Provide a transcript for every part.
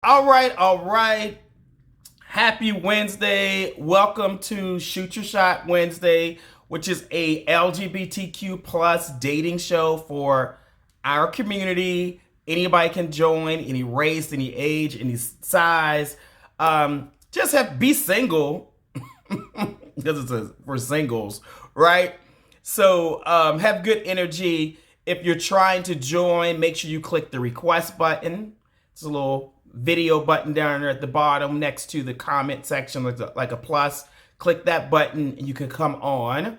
All right, all right. Happy Wednesday. Welcome to Shoot Your Shot Wednesday, which is a LGBTQ plus dating show for our community. Anybody can join, any race, any age, any size. Just have be single because for singles, right? So have good energy. If you're trying to join, make sure you click the request button. It's a little video button down there at the bottom next to the comment section, like a plus. Click that button and you can come on.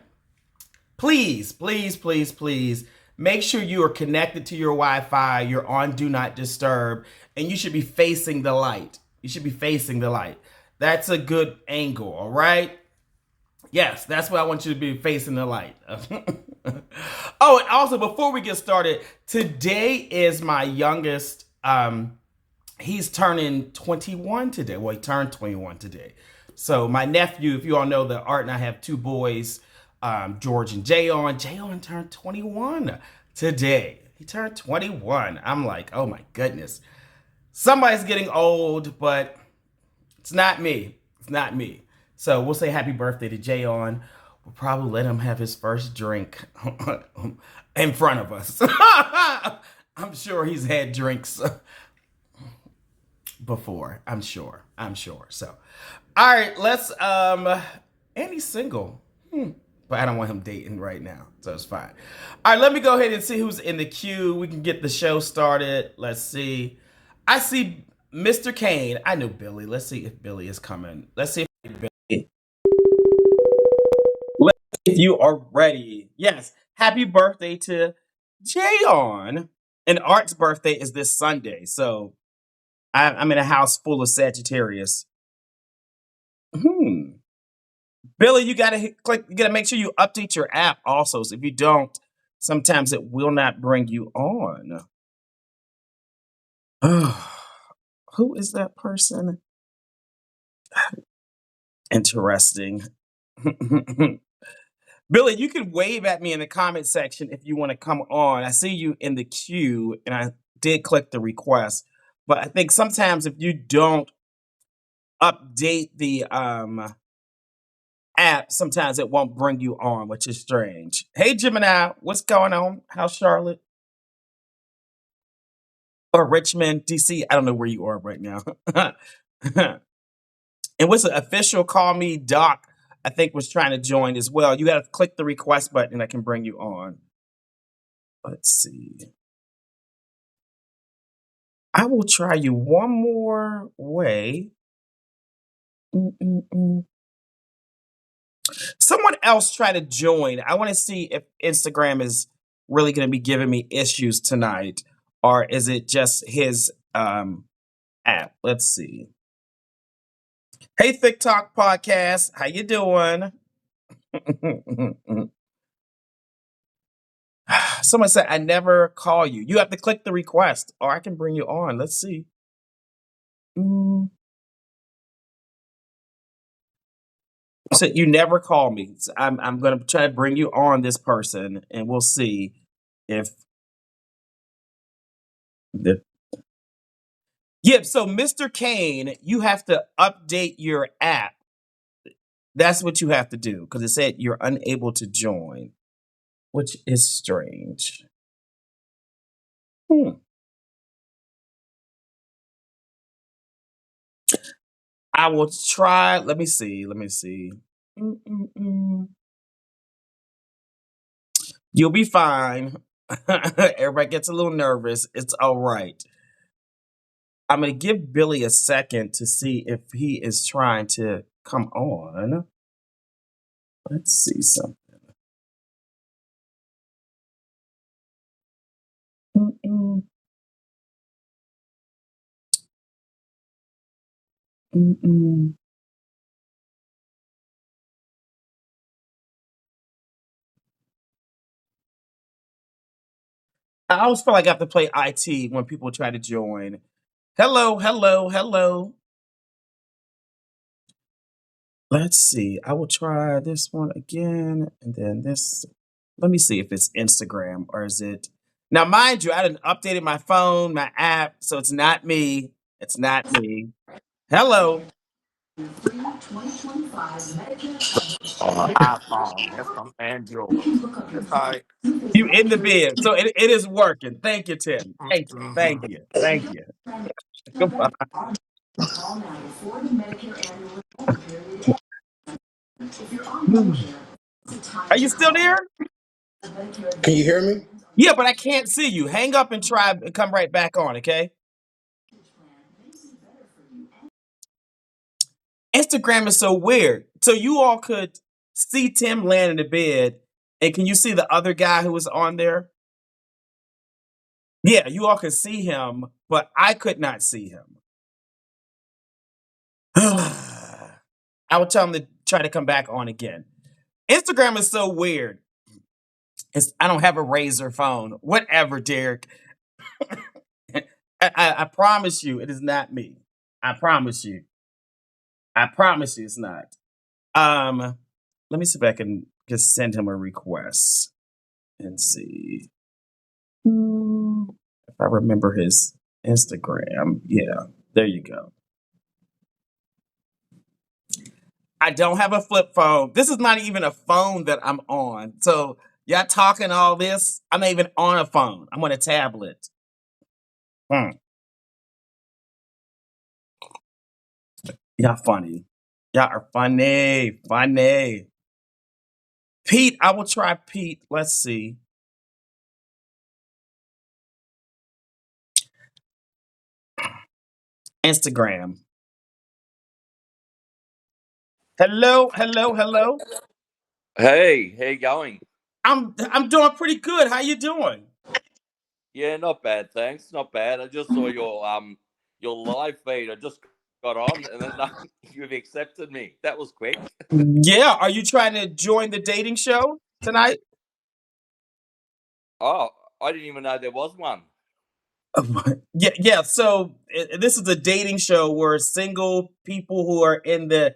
Please, please, please, please make sure you are connected to your Wi-Fi. You're on Do Not Disturb, and you should be facing the light. You should be facing the light. That's a good angle, all right? Yes, that's what I want you to be facing the light. Oh, and also before we get started, today is my youngest. He's turning 21 today. Well, he turned 21 today. So my nephew, if you all know the art, and I have two boys, George and Jayon. Jayon turned 21 today. He turned 21. I'm like, oh my goodness. Somebody's getting old, but it's not me. It's not me. So we'll say happy birthday to Jayon. We'll probably let him have his first drink in front of us. I'm sure he's had drinks before. I'm sure. So, all right, let's and he's single. But I don't want him dating right now, so it's fine. All right, let me go ahead and see who's in the queue. We can get the show started. Let's see. I see Mr. Kane. I know Billy. Let's see if Billy is coming. Let's see if Billy. If you are ready. Yes. Happy birthday to Jayon. And Art's birthday is this Sunday. So I'm in a house full of Sagittarius. Hmm. Billy, you gotta click. You gotta make sure you update your app also. So if you don't, sometimes it will not bring you on. Who is that person? Interesting. Billy, you can wave at me in the comment section if you want to come on. I see you in the queue, and I did click the request. But I think sometimes if you don't update the app, sometimes it won't bring you on, which is strange. Hey, Gemini, what's going on? How's Charlotte? Or Richmond, DC? I don't know where you are right now. And what's the official call me Doc? I think was trying to join as well. You got to click the request button and I can bring you on. Let's see. I will try you one more way. Mm-mm-mm. Someone else try to join. I want to see if Instagram is really going to be giving me issues tonight, or is it just his app? Let's see. Hey, TikTok podcast, how you doing? Someone said I never call you. You have to click the request, or I can bring you on. Let's see. Mm. So you never call me. So I'm gonna try to bring you on this person, and we'll see if the yeah. So Mr. Kane, you have to update your app. That's what you have to do because it said you're unable to join, which is strange. Hmm. I will try. Let me see. Let me see. Mm-mm-mm. You'll be fine. Everybody gets a little nervous. It's all right. I'm going to give Billy a second to see if he is trying to come on. Let's see something. Mm-mm, mm-mm. I always feel like I have to play IT when people try to join. Hello, hello, hello. Let's see. I will try this one again, and then this. Let me see if it's Instagram or is it. Now, mind you, I didn't updated my phone, my app, so it's not me. It's not me. Hello. iPhone. That's from Android. That's all right. You in the bed. So it is working. Thank you, Tim. Thank you. Thank Mm-hmm. you. Thank you. Goodbye. Are you still there? Can you hear me? Yeah, but I can't see you. Hang up and try and come right back on, okay? Instagram is so weird. So you all could see Tim laying in the bed, and can you see the other guy who was on there? Yeah, you all could see him, but I could not see him. I would tell him to try to come back on again. Instagram is so weird. I don't have a razor phone. Whatever, Derek. I promise you, it is not me. I promise you. I promise you, it's not. Let me see if I can just send him a request and see if I remember his Instagram. Yeah, there you go. I don't have a flip phone. This is not even a phone that I'm on. So y'all talking all this. I'm not even on a phone. I'm on a tablet. Hmm. Y'all funny. Y'all are funny. Funny. Pete, I will try Pete. Let's see. Instagram. Hello, hello, hello. Hey, how you going? I'm doing pretty good. How you doing? Yeah, not bad, thanks. Not bad. I just saw your live feed. I just got on, and then you've accepted me. That was quick. Yeah, are you trying to join the dating show tonight? Oh, I didn't even know there was one. Yeah, yeah. So this is a dating show where single people who are in the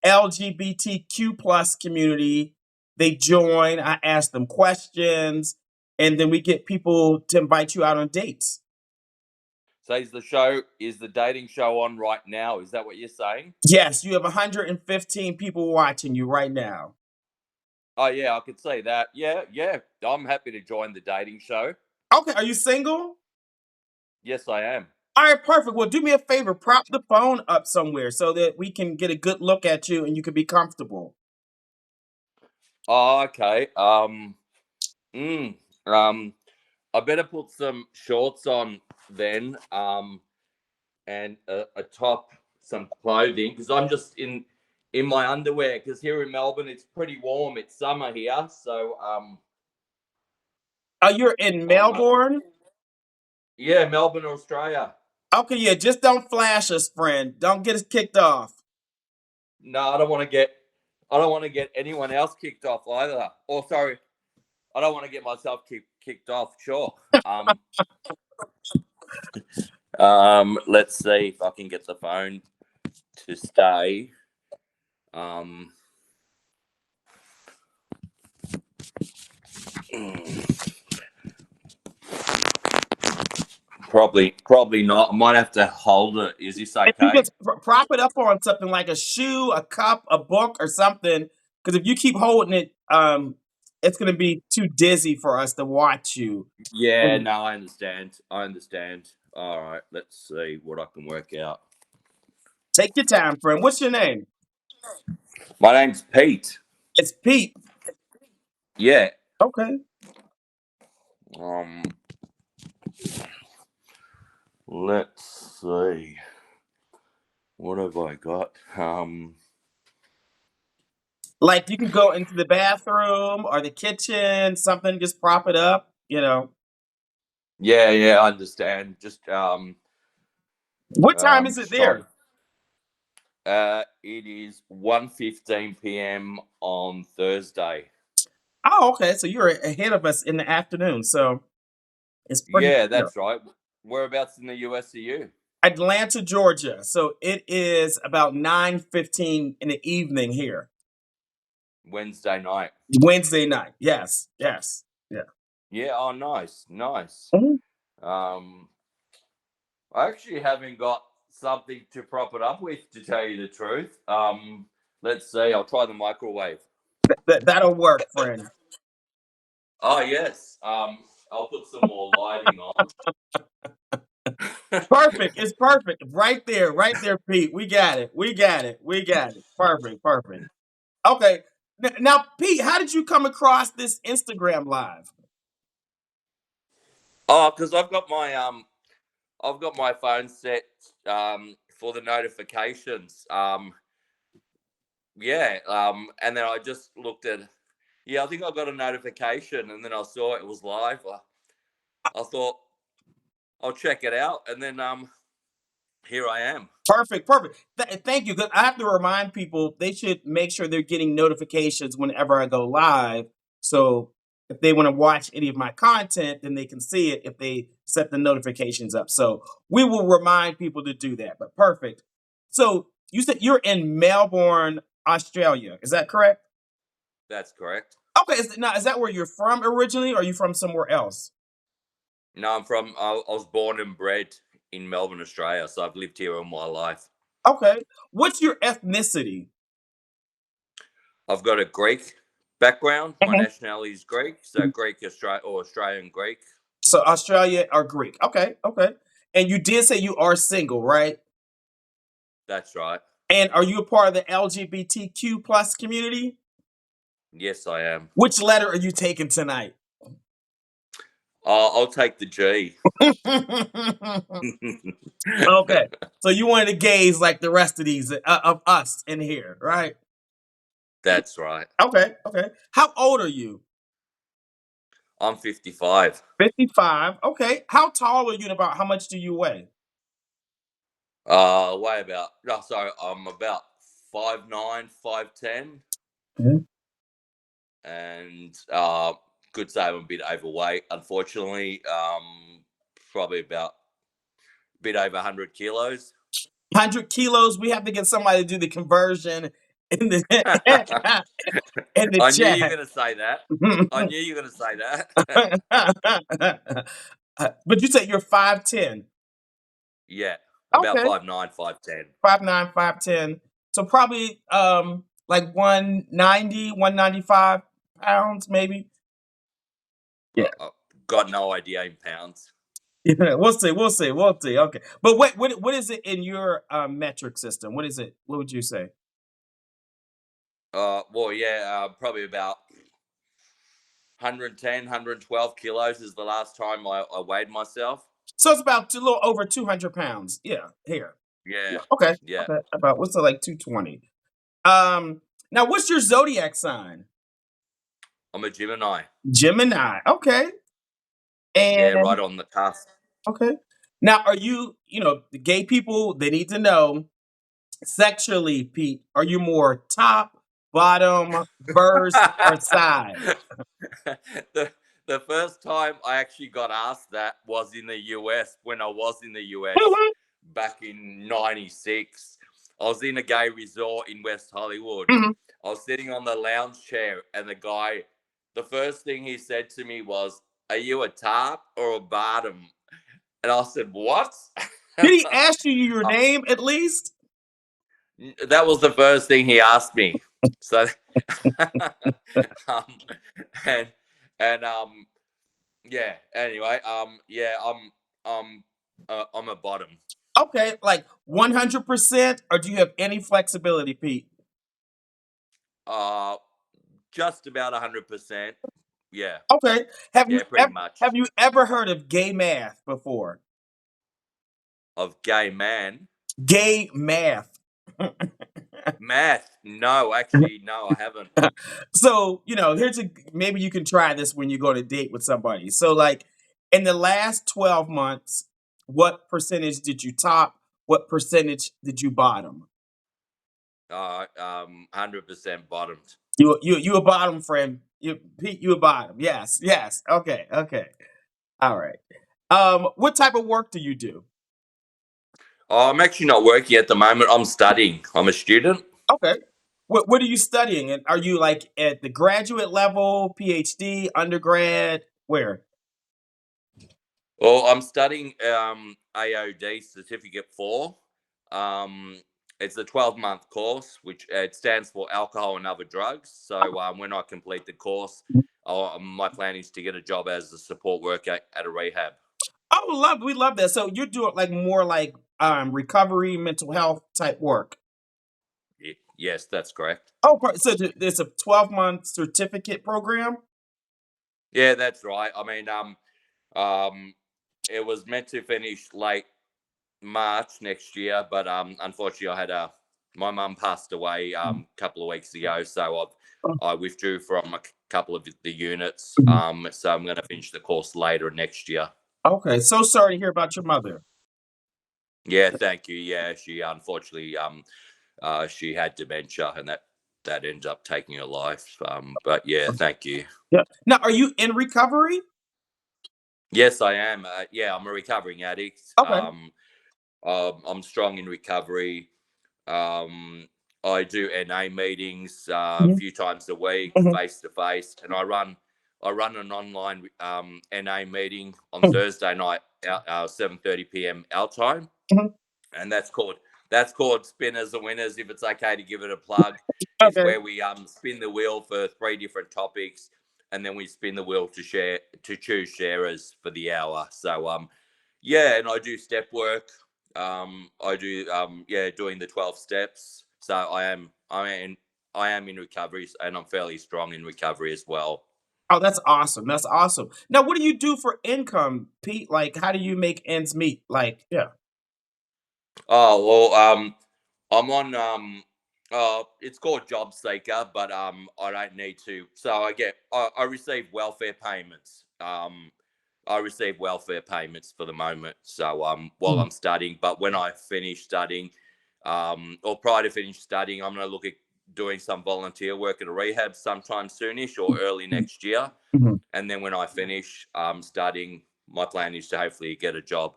LGBTQ plus community they join. I ask them questions, and then we get people to invite you out on dates. So is the dating show on right now? Is that what you're saying? Yes, you have 115 people watching you right now. Oh yeah, I could see that. Yeah, yeah. I'm happy to join the dating show. Okay, are you single? Yes, I am. All right, perfect. Well, do me a favor, prop the phone up somewhere so that we can get a good look at you and you can be comfortable. Oh, okay. Mm, um, I better put some shorts on then. And a top, some clothing because I'm just in my underwear because here in Melbourne it's pretty warm. It's summer here, so You're in I'm Melbourne? yeah, Melbourne, Australia. Okay, yeah, just don't flash us, friend. Don't get us kicked off. No, I don't want to get anyone else kicked off either. Or sorry, I don't want to get myself kicked off. Sure. Let's see if I can get the phone to stay. Um, probably not. I might have to hold it. Is this If you okay? just prop it up on something like a shoe, a cup, a book, or something, because if you keep holding it, it's going to be too dizzy for us to watch you. Yeah, And no, I understand. I understand. All right, let's see what I can work out. take your time, friend. What's your name? My name's Pete. It's Pete. Yeah. Okay. Um, let's see. What have I got? Like you can go into the bathroom or the kitchen, something, just prop it up, you know. Yeah, yeah, I understand. Just What time is it trying. there? It is 1:15 p.m. on Thursday. Oh, okay. So you're ahead of us in the afternoon. So it's pretty Yeah, clear. that's right. Whereabouts in the US are you? Atlanta, Georgia. So it is about 9:15 in the evening here. Wednesday night. Wednesday night. Yes. Yes. Yeah. Yeah. Oh, nice, nice. Mhm. Um, I actually haven't got something to prop it up with, to tell you the truth. Let's see. I'll try the microwave. That'll work, friend. Oh yes. I'll put some more lighting on. Perfect. It's perfect. Right there, Pete. We got it. We got it. We got it. Perfect. Perfect. Okay. Now, Pete, how did you come across this Instagram live? Oh, because I've got my phone set for the notifications. And then I just looked at. Yeah, I think I got a notification, and then I saw it was live. I thought I'll check it out, and then here I am. Perfect, perfect. Thank you. 'Cause I have to remind people they should make sure they're getting notifications whenever I go live. So if they want to watch any of my content, then they can see it if they set the notifications up. So we will remind people to do that. But perfect. So you said you're in Melbourne, Australia. Is that correct? That's correct. Okay. Is that where you're from originally, or are you from somewhere else? No, I'm from. I was born and bred in Melbourne, Australia, so I've lived here all my life. Okay. What's your ethnicity? I've got a Greek background. My Mhm. nationality is Greek, so Greek or Australian Greek. So Australia or Greek. Okay, okay. And you did say you are single, right? That's right. And are you a part of the LGBTQ plus community? Yes, I am. Which letter are you taking tonight? I'll take the G. Okay. So you wanted to gaze like the rest of these of us in here, right? That's right. Okay, okay. How old are you? I'm 55. 55. Okay. How tall are you and about how much do you weigh? Weigh about. No, sorry, I'm about 5'9", 5'10", Mhm. and could say I'm a bit overweight. Unfortunately, probably about a bit over 100 kilos. 100 kilos. We have to get somebody to do the conversion in the I in the knew you were chat. going to say that. I knew you were going to say that. But you said you're 5'10". Yeah, about Okay. 5'9", 5'10". 5'9", 5'10". So probably like 190, 195 pounds, maybe. Yeah. Got no idea in pounds. Yeah, we'll see. We'll see. We'll see. Okay. But what is it in your metric system? What is it? What would you say? Well, yeah, probably about 110, 112 kilos is the last time I weighed myself. So it's about a little over 200 pounds. Yeah, here. Yeah, Yeah. Okay. yeah. Okay. About what's it like 220? Now what's your zodiac sign? I'm a Gemini. Gemini. Okay. Yeah, And right on the cusp. okay. Now are you, the gay people, they need to know sexually, Pete, are you more top, bottom, verse, or side? the the first time I actually got asked that was in the US when I was in the US back in '96. I was in a gay resort in West Hollywood. Mhm. I was sitting on the lounge chair, and the first thing he said to me was, "Are you a top or a bottom?" And I said, "What?" Did he ask you your name at least? That was the first thing he asked me. So, um, and and yeah. Anyway, yeah, I'm a bottom. Okay, like 100%, or do you have any flexibility, Pete? Uh, just about 100%. Yeah, Okay. Have you yeah, pretty ever much. have you ever heard of gay math before? Of gay man. Gay math. Math? No, actually, no, I haven't. So, maybe you can try this when you go on a date with somebody. So, like, in the last 12 months, what percentage did you top? What percentage did you bottom? 100% bottomed. You a bottom friend. Pete, you a bottom. Yes, yes. Okay, okay. All right. What type of work do you do? Oh, I'm actually not working at the moment. I'm studying. I'm a student. Okay. What are you studying? And are you like at the graduate level, PhD, undergrad? Where? Well, I'm studying AOD Certificate 4. It's a 12-month course, which it stands for alcohol and other drugs. So when I complete the course, my plan is to get a job as a support worker at a rehab. Oh, we love that. So you're doing like more like recovery, mental health type work. Yes, that's correct. Oh, so it's a 12-month certificate program. Yeah, that's right. I mean, it was meant to finish late March next year, but unfortunately, my mum passed away a couple of weeks ago, so I withdrew from a couple of the units. So I'm going to finish the course later next year. Okay, so sorry to hear about your mother. Yeah, thank you. Yeah, she unfortunately she had dementia, and that ended up taking her life. But yeah, thank you. Yeah. Now, are you in recovery? Yes, I am. Yeah, I'm a recovering addict. Okay. I'm strong in recovery. Um, I do NA meetings a Mhm, few times a week, mhm, face to face, and I run an online NA meeting on mhm, Thursday night, 7:30 p.m. our time, mhm. and that's called Spinners and Winners. If it's okay to give it a plug, it's Okay. where we spin the wheel for 3 different topics, and then we spin the wheel to choose sharers for the hour. So yeah, and I do step work. I do doing the 12 steps. So I am in recovery, and I'm fairly strong in recovery as well. Oh, that's awesome. That's awesome. Now, what do you do for income, Pete? Like, how do you make ends meet? Like, yeah. Oh well, I'm on it's called Job Seeker, but I don't need to. So I receive welfare payments. I receive welfare payments for the moment. So while Mhm, I'm studying, but when I finish studying, or prior to finish studying, I'm going to look at doing some volunteer work at a rehab sometime soonish or early mhm, next year. mhm. And then when I finish studying, my plan is to hopefully get a job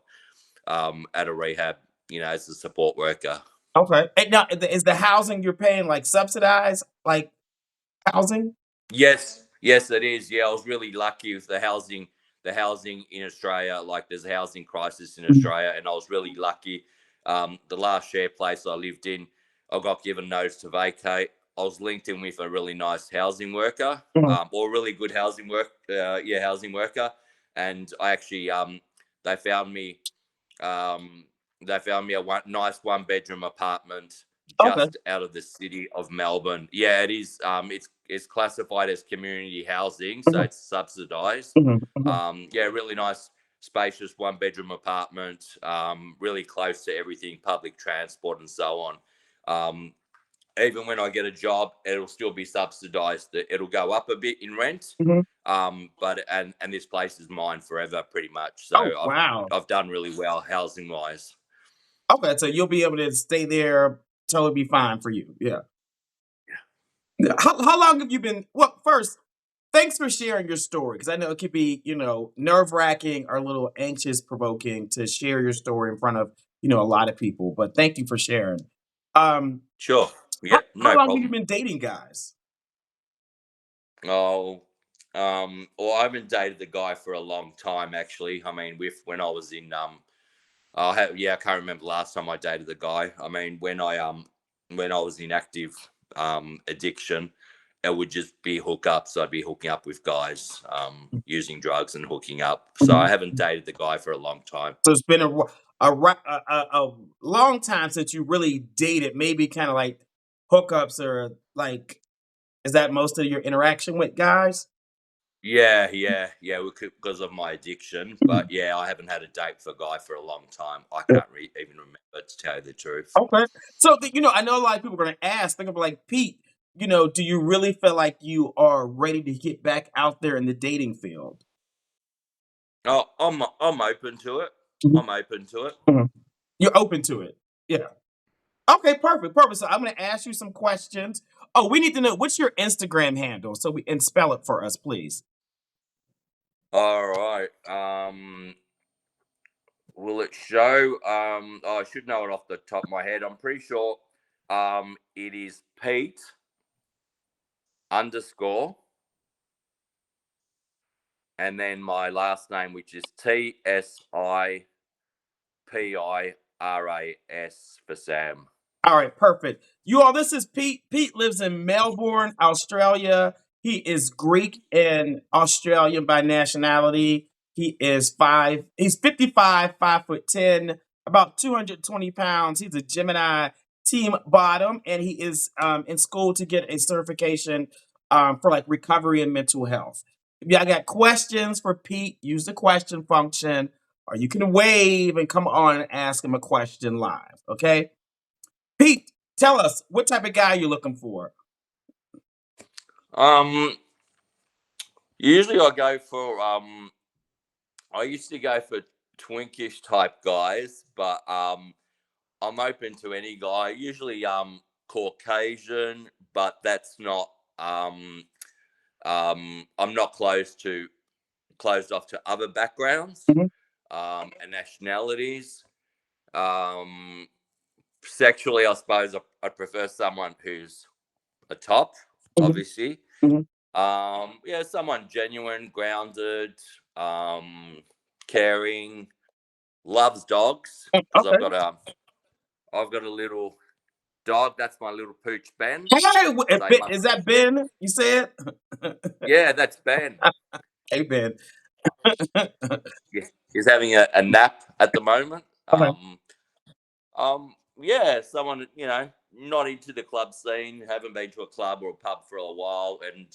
at a rehab, as a support worker. Okay. And now, is the housing you're paying like subsidized, like housing? Yes, yes, it is. Yeah, I was really lucky with the housing in Australia. Like, there's a housing crisis in Mhm, Australia, and I was really lucky. The last share place I lived in, I got given notice to vacate. I was linked in with a really nice housing worker, mhm. or really good housing worker, and I actually they found me um, they found me a nice one-bedroom apartment Okay. just out of the city of Melbourne. Yeah, it is. It's classified as community housing, so Mhm, it's subsidised. mhm, mhm. Yeah, really nice, spacious one-bedroom apartment. Really close to everything, public transport, and so on. Um, Even when I get a job, it'll still be subsidised. It'll go up a bit in rent, Mhm. but and this place is mine forever, pretty much. So Oh, wow. I've done really well housing wise. Okay, so you'll be able to stay there, totally be fine for you. Yeah. Yeah. How long have you been? Well, first, thanks for sharing your story because I know it could be, nerve-wracking or a little anxious provoking to share your story in front of, a lot of people. But thank you for sharing. Um, Sure. Yeah, how no long have you problem. been dating guys? Oh, well, I haven't dated the guy for a long time, actually. I mean, with when I was in I can't remember the last time I dated the guy. I mean, when I was in active addiction, it would just be hookups. I'd be hooking up with guys, using drugs and hooking up. So I Mhm. haven't dated the guy for a long time. So it's been a long time since you really dated. Maybe kind of like hookups or like, is that most of your interaction with guys? Yeah, because of my addiction. Mhm. But yeah, I haven't had a date for a guy for a long time. I can't even remember, to tell you the truth. Okay. So, I know a lot of people are going to ask, think of like, Pete, do you really feel like you are ready to get back out there in the dating field? Oh, I'm open to it. Mhm, I'm open to it. mhm. You're open to it. Yeah. Okay, perfect, perfect. So I'm going to ask you some questions. Oh, we need to know what's your Instagram handle and spell it for us, please. All right. Will it show? Oh, I should know it off the top of my head. I'm pretty sure. It is Pete underscore, and then my last name, which is TSIPIA RAS for Sam. All right, perfect. You all, this is Pete. Pete lives in Melbourne, Australia. He is Greek and Australian by nationality. He's 55, 5'10", about 220 pounds. He's a Gemini team bottom, and he is in school to get a certification for like recovery and mental health. If y'all got questions for Pete, use the question function, or you can wave and come on and ask him a question live. Okay. Pete, tell us what type of guy you're looking for. Um, Usually I used to go for twinkish type guys, but I'm open to any guy. Usually Caucasian, but that's not I'm not closed off to other backgrounds Mhm, and nationalities. Um, Sexually, I suppose I prefer someone who's a top, mhm, obviously. mhm. Yeah, someone genuine, grounded, caring, loves dogs because Okay. I've got a little dog. That's my little pooch Ben. Hey, So you must, is that Ben? You said? yeah, that's Ben. Hey, Ben. Yeah, he's having a nap at the moment. Okay. Yeah, someone not into the club scene, haven't been to a club or a pub for a while, and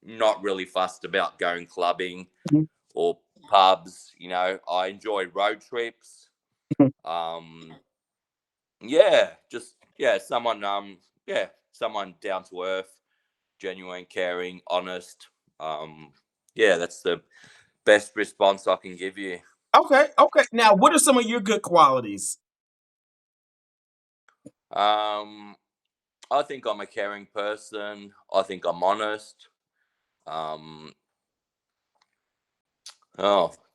not really fussed about going clubbing Mhm, or pubs. I enjoy road trips. mhm. Um, yeah, just someone down to earth, genuine, caring, honest. Um, yeah, that's the best response I can give you. Okay. Okay. Now, what are some of your good qualities? Um, I think I'm a caring person. I think I'm honest. Um,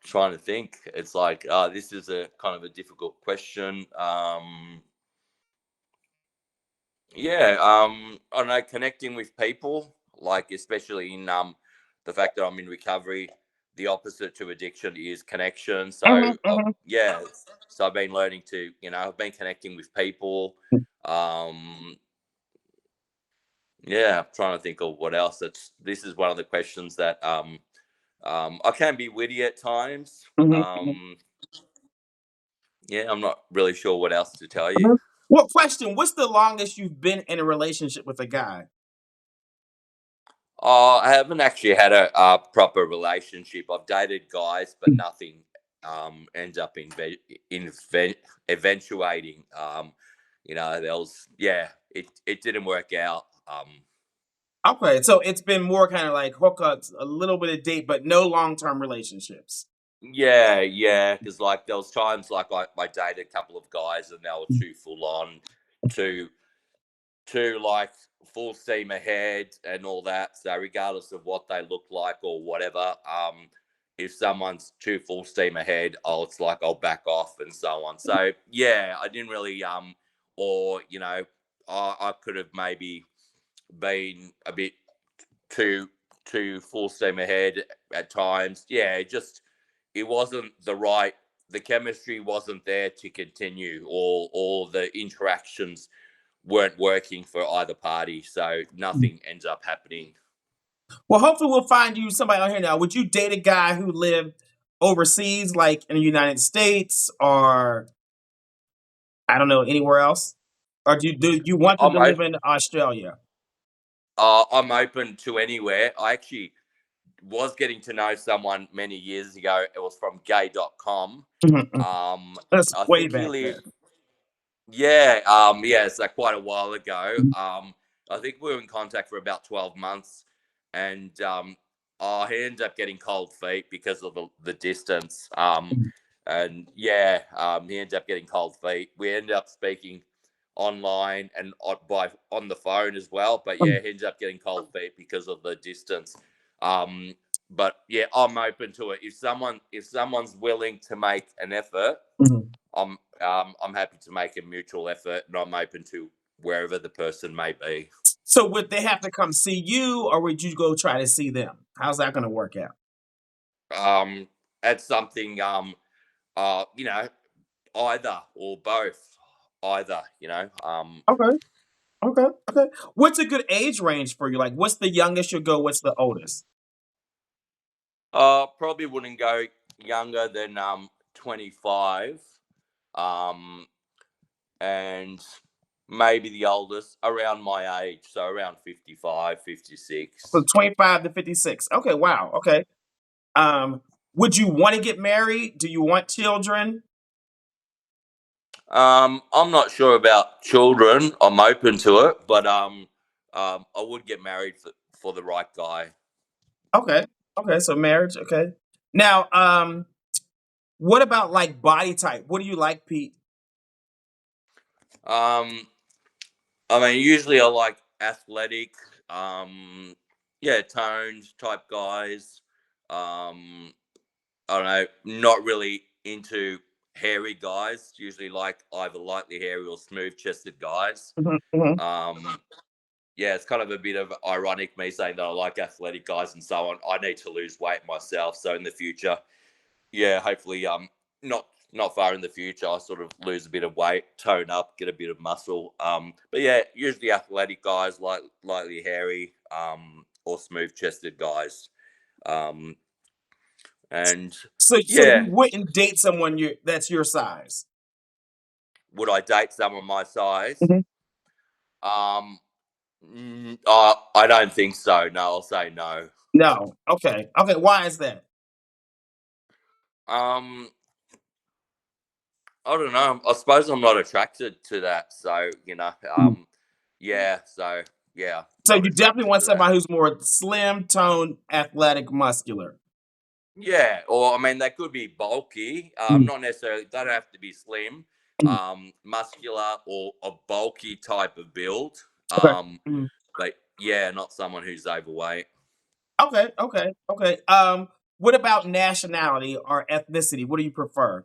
Trying to think. It's like this is a kind of a difficult question. Yeah, I don't know, connecting with people, like especially in the fact that I'm in recovery. The opposite to addiction is connection. Mhm, So mhm, yeah, so I've been learning to, I've been connecting with people. Um, yeah, I'm trying to think of what else. This is one of the questions that I can be witty at times. mhm, mhm, Yeah, I'm not really sure what else to tell you. mhm. Well, question: what's the longest you've been in a relationship with a guy? I haven't actually had a proper relationship. I've dated guys, but nothing ends up in eventuating. There was it didn't work out. Okay, so it's been more kind of like hookups, a little bit of date, but no long-term relationships. Yeah, because like there was times like I dated a couple of guys and they were too full on, too like full steam ahead and all that. So regardless of what they look like or whatever, if someone's too full steam ahead, it's like I'll back off and so on. So yeah, I didn't really or I could have maybe been a bit too full steam ahead at times. Yeah, it wasn't the chemistry wasn't there to continue, or the interactions weren't working for either party, so nothing ends up happening. Well, hopefully we'll find you somebody on here now. Would you date a guy who lived overseas, like in the United States, or I don't know, anywhere else? Or do you want them I'm to live open. in Australia? I'm open to anywhere. I actually was getting to know someone many years ago. It was from gay.com. Mhm, mhm. That's I way think he back lived. then. Yeah, so quite a while ago. Mhm, I think we were in contact for about 12 months, and he ended up getting cold feet because of the distance. mhm, And yeah, he ended up getting cold feet. We ended up speaking online and on the phone as well. But mhm, yeah, he ended up getting cold feet because of the distance. Um, but yeah, I'm open to it. If someone's willing to make an effort, mhm. I'm happy to make a mutual effort, and I'm open to wherever the person may be. So would they have to come see you, or would you go try to see them? How's that going to work out? That's something uh, you know, either or both. Either, you know. Okay. Okay. What's a good age range for you? Like, what's the youngest you'll go? What's the oldest? Probably wouldn't go younger than 25. Um, and maybe the oldest around my age, so around 55, From 56. 25 to 56. Okay, wow. Okay. Um, would you want to get married? Do you want children? I'm not sure about children. I'm open to it, but I would get married for the right guy. Okay. Okay, so marriage, okay. Now, what about like body type? What do you like, Pete? Um, I mean, usually I like athletic, yeah, toned type guys. Um, I don't know, not really into hairy guys. Usually like either lightly hairy or smooth chested guys. Mhm, mhm. Um, yeah, it's kind of a bit of ironic me saying that I like athletic guys and so on. I need to lose weight myself, so in the future, yeah, hopefully, not far in the future, I sort of lose a bit of weight, tone up, get a bit of muscle. But yeah, usually athletic guys, like lightly hairy, or smooth chested guys. Um, and So you yeah, wouldn't date someone that's your size. would I date someone my size? Mhm. Um, I don't think so. No, I'll say no. No. Okay. Okay. Why is that? Um, I don't know. I suppose I'm not attracted to that. So, Mhm. yeah. So, yeah, So not you definitely attracted want to that. somebody who's more slim, toned, athletic, muscular. Yeah. Or, I mean, they could be bulky. Mhm, Not necessarily, they don't have to be slim, mhm. muscular or a bulky type of build. Okay. Mhm. But yeah, not someone who's overweight. Okay. What about nationality or ethnicity? What do you prefer?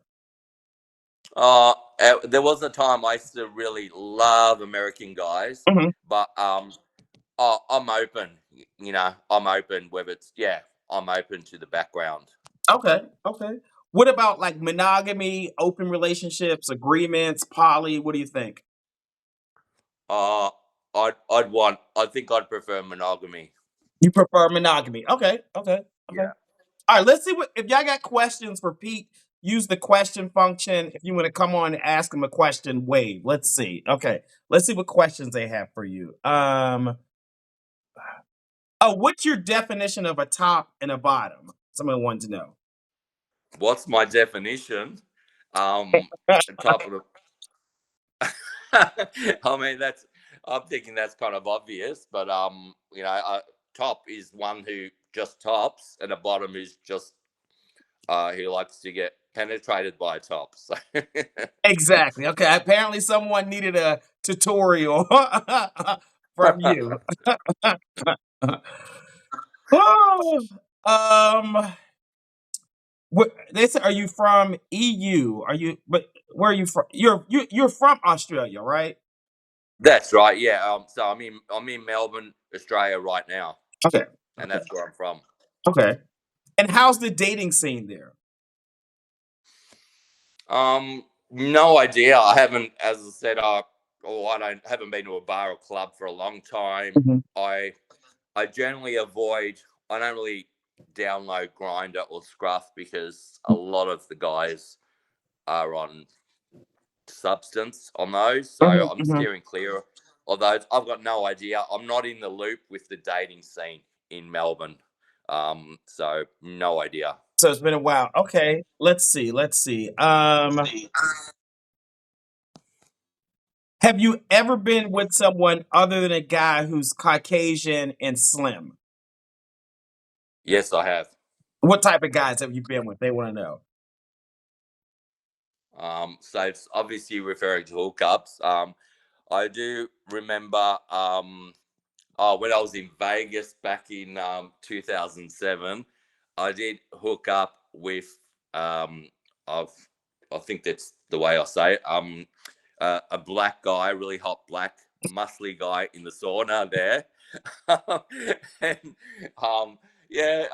There was a time I used to really love American guys, Mhm. but I'm open. I'm open. Whether it's yeah, I'm open to the background. Okay. What about like monogamy, open relationships, agreements, poly? What do you think? Uh, I'd want. I think I'd prefer monogamy. You prefer monogamy. Okay. Yeah. All right, let's see what if y'all got questions for Pete. Use the question function. If you want to come on and ask him a question, wave. Let's see. Okay, let's see what questions they have for you. Oh, what's your definition of a top and a bottom? Someone wanted to know. What's my definition? Top of the. I mean, that's. I'm thinking that's kind of obvious, but top is one who just tops, and a bottom is just who likes to get penetrated by a top. So. Exactly. Okay. Apparently, someone needed a tutorial from you. Oh, um, what they say? Are you from EU? Are you? But where are you from? You're from Australia, right? That's right. Yeah. So I'm in Melbourne, Australia right now, Okay. and Okay. that's where I'm from. Okay. And how's the dating scene there? No idea. I haven't, as I said, I don't haven't been to a bar or club for a long time. Mhm. I generally avoid. I don't really download Grinder or Scruff because a lot of the guys are on substance on those, so Mhm, I'm mhm. steering clear of those. I've got no idea. I'm not in the loop with the dating scene in Melbourne, so no idea. So it's been a while. Okay. Let's see. Have you ever been with someone other than a guy who's Caucasian and slim? Yes, I have. What type of guys have you been with? They want to know. So it's obviously referring to hookups. I do remember when I was in Vegas back in 2007, I did hook up with I've, I think that's the way I say it. A black guy, really hot black, muscly guy in the sauna there, and yeah,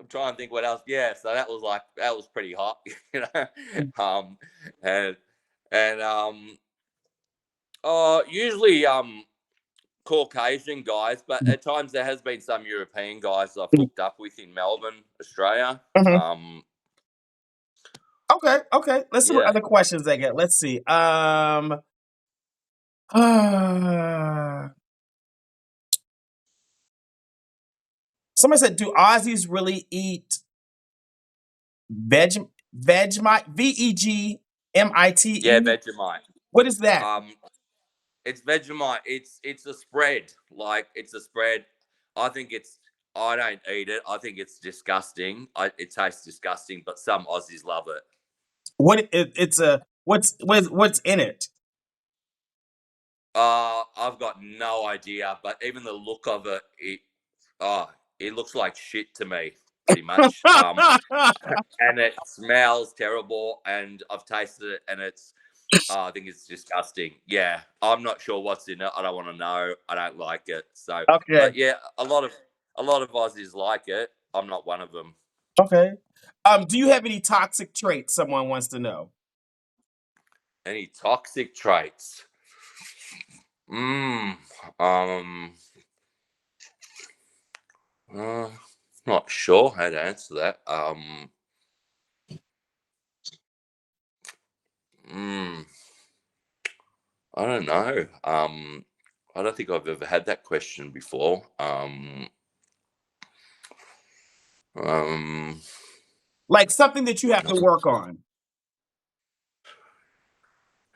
I'm trying to think what else. Yeah, so that was pretty hot, you know. And usually Caucasian guys, but at times there has been some European guys I've hooked up with in Melbourne, Australia. Mhm. Okay. Let's see what Yeah, other questions they get. Let's see. Somebody said, "Do Aussies really eat Vegemite? yeah, Vegemite? Vegemite. What is that? Um, it's Vegemite. It's a spread. Like it's a spread. I think it's. I don't eat it. I think it's disgusting. It tastes disgusting, but some Aussies love it. It's a what's in it? I've got no idea, but even the look of it, oh, it looks like shit to me, pretty much. And it smells terrible, and I've tasted it, and I think it's disgusting. Yeah, I'm not sure what's in it. I don't want to know. I don't like it. So, Okay. but yeah, a lot of Aussies like it. I'm not one of them. Okay. Do you have any toxic traits? Someone wants to know. Any toxic traits? Mm, um, uh, not sure how to answer that. Mm, I don't know. I don't think I've ever had that question before. Um, Like something that you have to work on.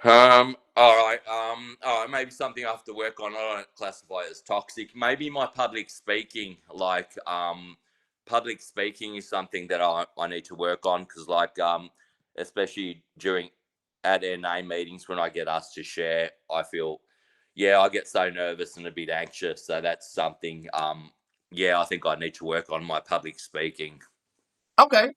all right. All right. Maybe something I have to work on. I don't classify it as toxic. Maybe my public speaking, public speaking is something that I need to work on because, especially during at NA meetings when I get asked to share, I feel, yeah, I get so nervous and a bit anxious. So that's something, yeah, I think I need to work on my public speaking. Okay.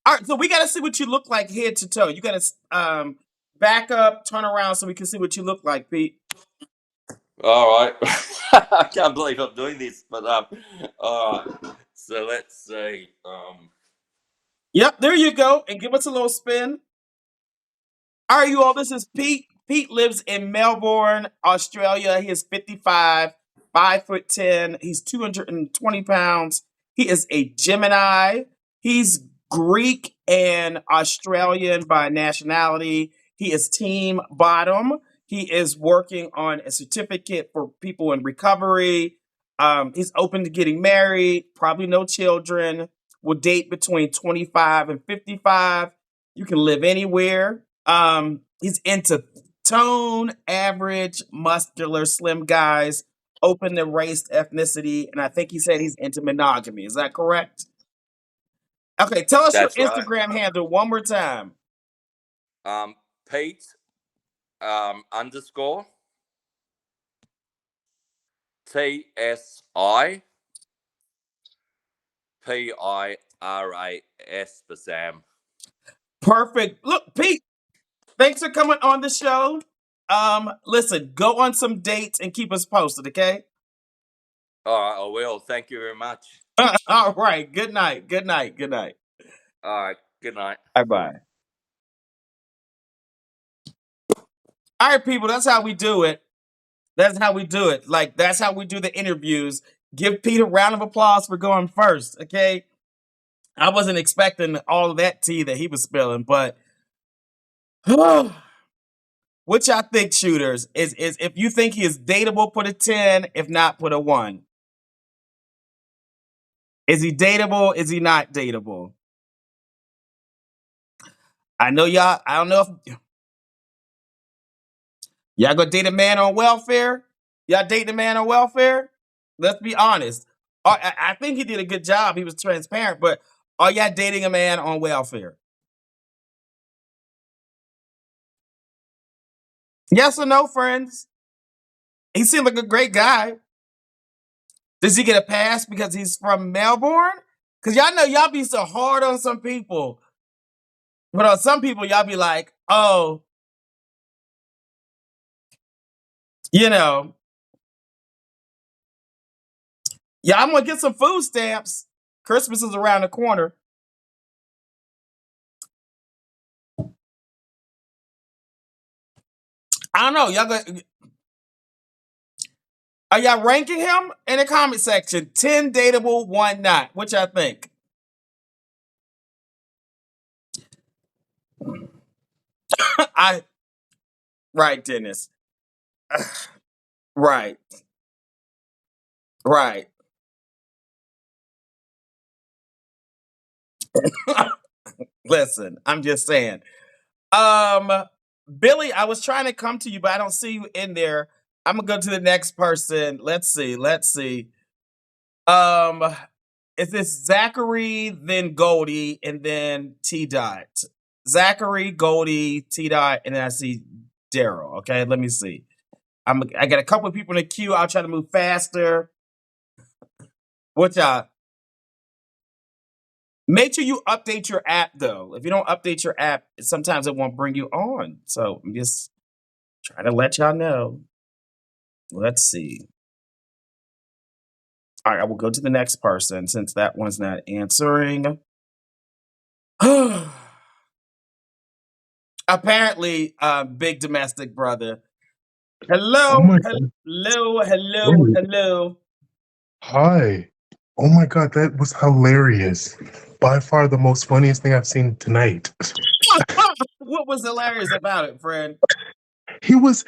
All right, so we got to see what you look like head to toe. You got to back up, turn around, so we can see what you look like, Pete. All right. I can't believe I'm doing this, but all right. So let's see. Yep, there you go, and give us a little spin. All right, you all. This is Pete. Pete lives in Melbourne, Australia. He is 55, 5'10". He's 220 pounds. He is a Gemini. He's Greek and Australian by nationality. He is team bottom. He is working on a certificate for people in recovery. He's open to getting married, probably no children. Will date between 25 and 55. You can live anywhere. He's into tone, average, muscular, slim guys, open to race, ethnicity, and I think he said he's into monogamy. Is that correct? Okay, tell us your That's right. Instagram handle one more time. Pete underscore TSIPIRAS for Sam. Perfect. Look, Pete, thanks for coming on the show. Listen, go on some dates and keep us posted, okay? All right, I will. Thank you very much. All right. Good night. Good night. Good night. All right. Good night. Bye bye. All right, people, that's how we do it. That's how we do it. Like, that's how we do the interviews. Give Pete a round of applause for going first, okay? I wasn't expecting all of that tea that he was spilling, but what y'all think, shooters? Is if you think he is dateable, put a 10. If not, put a 1. Is he dateable? Is he not dateable? I know y'all, I don't know if y'all gonna date a man on welfare. Y'all dating a man on welfare? Let's be honest. I think he did a good job. He was transparent, but are y'all dating a man on welfare? Yes or no, friends? He seemed like a great guy. Does he get a pass because he's from Melbourne? Because y'all know y'all be so hard on some people. But on some people, y'all be like, oh, you know, yeah, I'm gonna get some food stamps. Christmas is around the corner. I don't know. Are y'all ranking him in the comment section? 10 dateable, 1 not. What y'all think? Right, Dennis. Right. Right. Listen, I'm just saying. Billy, I was trying to come to you, but I don't see you in there. I'm gonna go to the next person. Let's see. Um, is this Zachary, then Goldie, and then T Dot? Zachary, Goldie, T Dot, and then I see Daryl. Okay, let me see. I got a couple of people in the queue. I'll try to move faster. What y'all? Make sure you update your app though. If you don't update your app, sometimes it won't bring you on. So I'm just trying to let y'all know. Let's see. All right, I will go to the next person since that one's not answering. Apparently, big domestic brother. Oh Hello, my God. Wait. hello. Hi. Oh my God, that was hilarious. By far the most funniest thing I've seen tonight. What was hilarious about it, friend? He was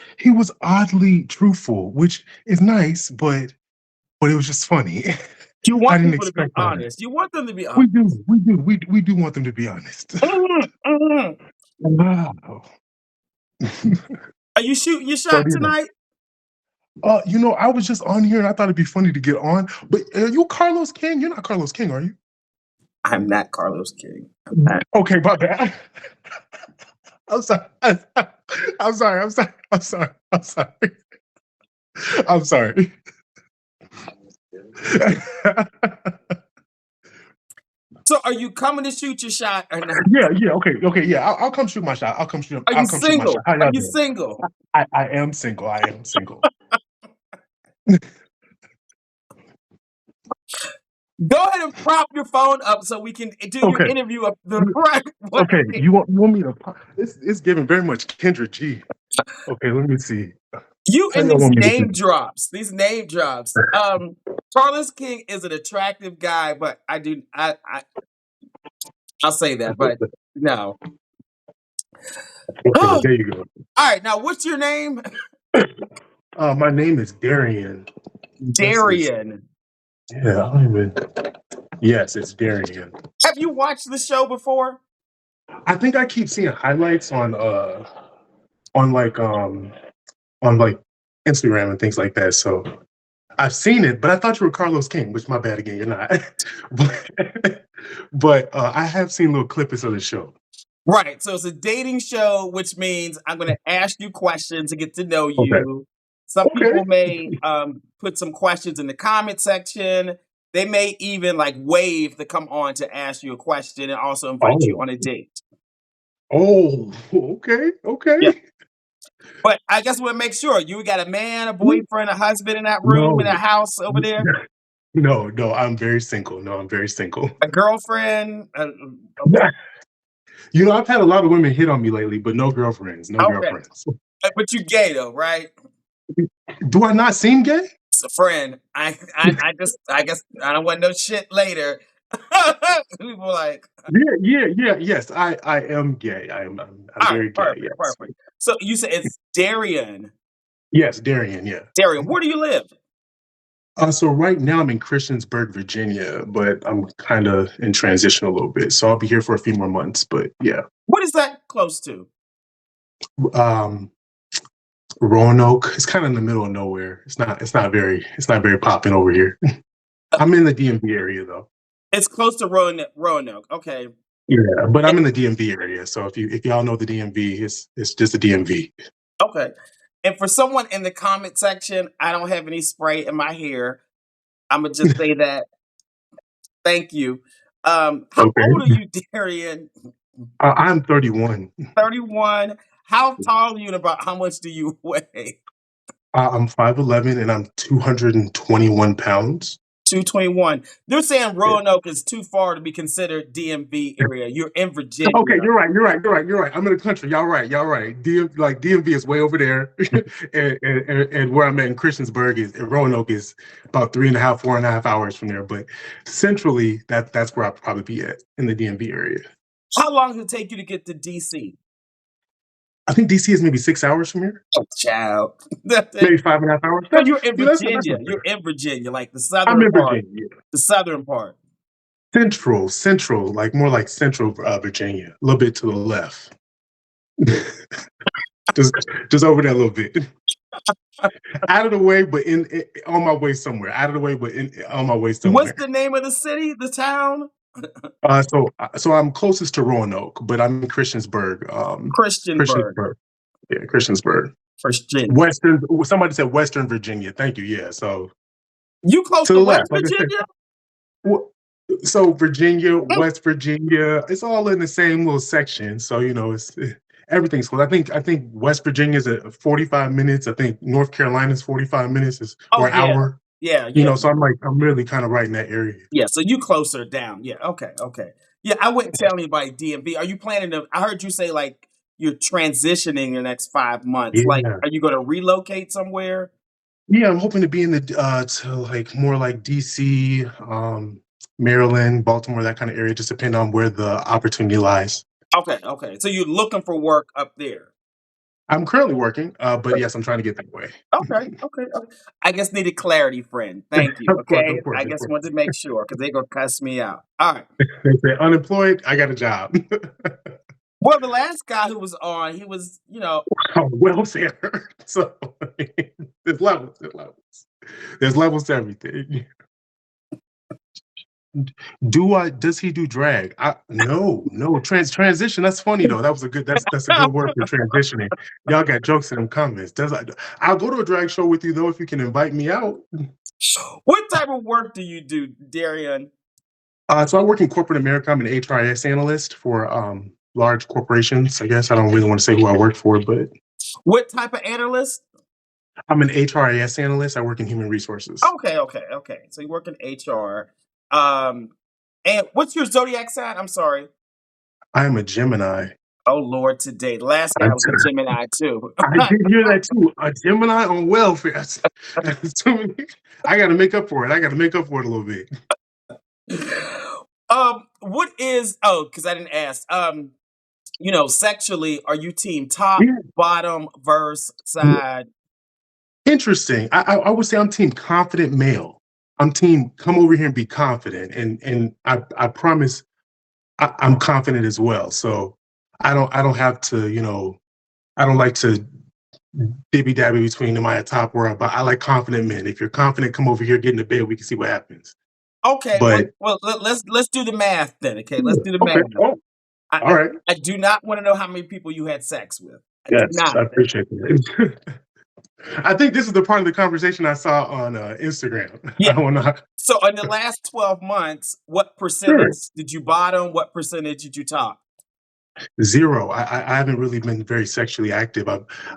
oddly truthful, which is nice, but it was just funny. You I want didn't people to be expect that. honest. You want them to be We honest. do want them to be honest. Mhm. Wow. Are you shooting your But shot tonight? I was just on here and I thought it'd be funny to get on. But you Carlos King? You're not Carlos King, are you? I'm not Carlos King. I'm not. Okay, my bad. I'm sorry. I'm sorry. I'm sorry. I'm sorry. I'm sorry. I'm sorry. So, are you coming to shoot your shot or not? Yeah. Okay. Yeah. I'll come shoot my shot. I'll come shoot. Are you I'll come shoot my shot. single? How Are y'all you doing? single? I am single. I am single. Go ahead and prop your phone up so we can do your Okay. interview up the right Okay. way. You want me to? It's giving very much Kendra G. Okay. Let me see. You How and y'all these want me to name do? drops. These name drops. Carlos King is an attractive guy, but I'll say that, but no. Okay. All There you go. right, now what's your name? My name is Darion. It's Darion. yeah. I don't even. Yes, it's Darion. Have you watched the show before? I think I keep seeing highlights on like on like Instagram and things like that. So I've seen it, but I thought you were Carlos King, which my bad again, you're not. but I have seen little clippings of the show. Right. So it's a dating show, which means I'm going to ask you questions to get to know Okay. you. Some Okay. people may put some questions in the comment section. They may even like wave to come on to ask you a question and also invite you Oh. on a date. Oh. Okay. Yeah. Okay. But I guess we'll make sure you got a man, a boyfriend, a husband in that room, in No. that house over there, No. I'm very single. No, I'm very single. a girlfriend. I've had a lot of women hit on me lately, but no girlfriends. No Okay. girlfriends. But you gay though, right? Do I not seem gay? It's a friend. I guess I don't want no shit later. People like, Yeah. Yes, I am gay. I'm all right, very gay. perfect, Yes. perfect. So you said it's Darion. Yes, Darian. Yeah. Darion, where do you live? So right now I'm in Christiansburg, Virginia, but I'm kind of in transition a little bit. So I'll be here for a few more months. But yeah, What is that close to? um, Roanoke. It's kind of in the middle of nowhere. It's not very popping over here. I'm in the DMV area though. It's close to Roanoke. Okay. Yeah, but I'm And, in the DMV area. So if y'all know the DMV, it's just the DMV. okay. And for someone in the comment section, I don't have any spray in my hair. I'm gonna just say that. Thank you. How old are Okay. you, Darion? I'm 31. 31. How tall are you and about how much do you weigh? I'm 5'11" and I'm 221 pounds. 221. They're saying Yeah. Roanoke is too far to be considered DMV area. You're in Virginia. Okay, you're right. I'm in the country. Y'all right. DMV is way over there, and where I'm at in Christiansburg is in Roanoke is about 4.5 hours from there. But centrally, that's where I'll probably be at in the DMV area. How long does it take you to get to DC? I think DC is maybe 6 hours from here. Oh, child. Maybe 5.5 hours. So you're in That's Virginia. not You're fair. in Virginia, like the I'm southern in part. Virginia. The southern part. Central, like more like central Virginia, a little bit to the left. just over there a little bit. Out of the way, but on my way somewhere. Out of the way, but on my way somewhere. What's the name of the city, the town? So I'm closest to Roanoke, but I'm in Christiansburg. Christiansburg. Yeah, Christiansburg. Virginia. Western. Somebody said Western Virginia. Thank you. Yeah. So You close to to the West left, like I said. Virginia? So Virginia, West Virginia, it's all in the same little section. So everything's close. I think West Virginia is at 45 minutes. I think North Carolina is 45 minutes or an hour. Yeah. So I'm really kind of right in that area. Yeah, so you closer down. Yeah, okay. Yeah, I wouldn't tell anybody DMV. Are you planning to? I heard you say like you're transitioning the next 5 months. Like, Yeah. are you going to relocate somewhere? Yeah, I'm hoping to be in the to like more like DC, Maryland, Baltimore, that kind of area, just depending on where the opportunity lies. Okay. So you're looking for work up there. I'm currently working, but yes, I'm trying to get that way. Okay. I just needed clarity, friend. Thank you. Of course, Okay. of course, I of just course. wanted to make sure because they're gonna cuss me out. All right. They say unemployed, I got a job. Well, the last guy who was on, he was, Well said. So there's levels. There's levels to everything. Does he do drag? No. Transition. That's funny though. That's a good word for transitioning. Y'all got jokes in them comments. I'll go to a drag show with you though if you can invite me out. What type of work do you do, Darion? So I work in corporate America. I'm an HRIS analyst for large corporations. I guess I don't really want to say who I work for, but What type of analyst? I'm an HRIS analyst. I work in human resources. Okay. So you work in HR. And what's your zodiac sign? I'm sorry. I am a Gemini. Oh Lord, today. The last guy was a Gemini too. I did hear that too. A Gemini on welfare. I got to make up for it. A little bit. What is? Oh, because I didn't ask. Sexually, are you team top, Yeah. bottom, verse, side? Interesting. I would say I'm team confident male. I'm team come over here and be confident, and I promise I'm confident as well. So I don't have to I don't like to dibby dabby between am I a top or a bottom. I like confident men. If you're confident, come over here, get in the bed. We can see what happens. Okay, But let's do the math then. Okay, let's do the okay. math. Oh, all right. I do not want to know how many people you had sex with. I do Yes, not. I appreciate that. I think this is the part of the conversation I saw on Instagram. Yeah. I don't know. So in the last 12 months, what percentage did you bottom? What percentage did you top? 0. I haven't really been very sexually active.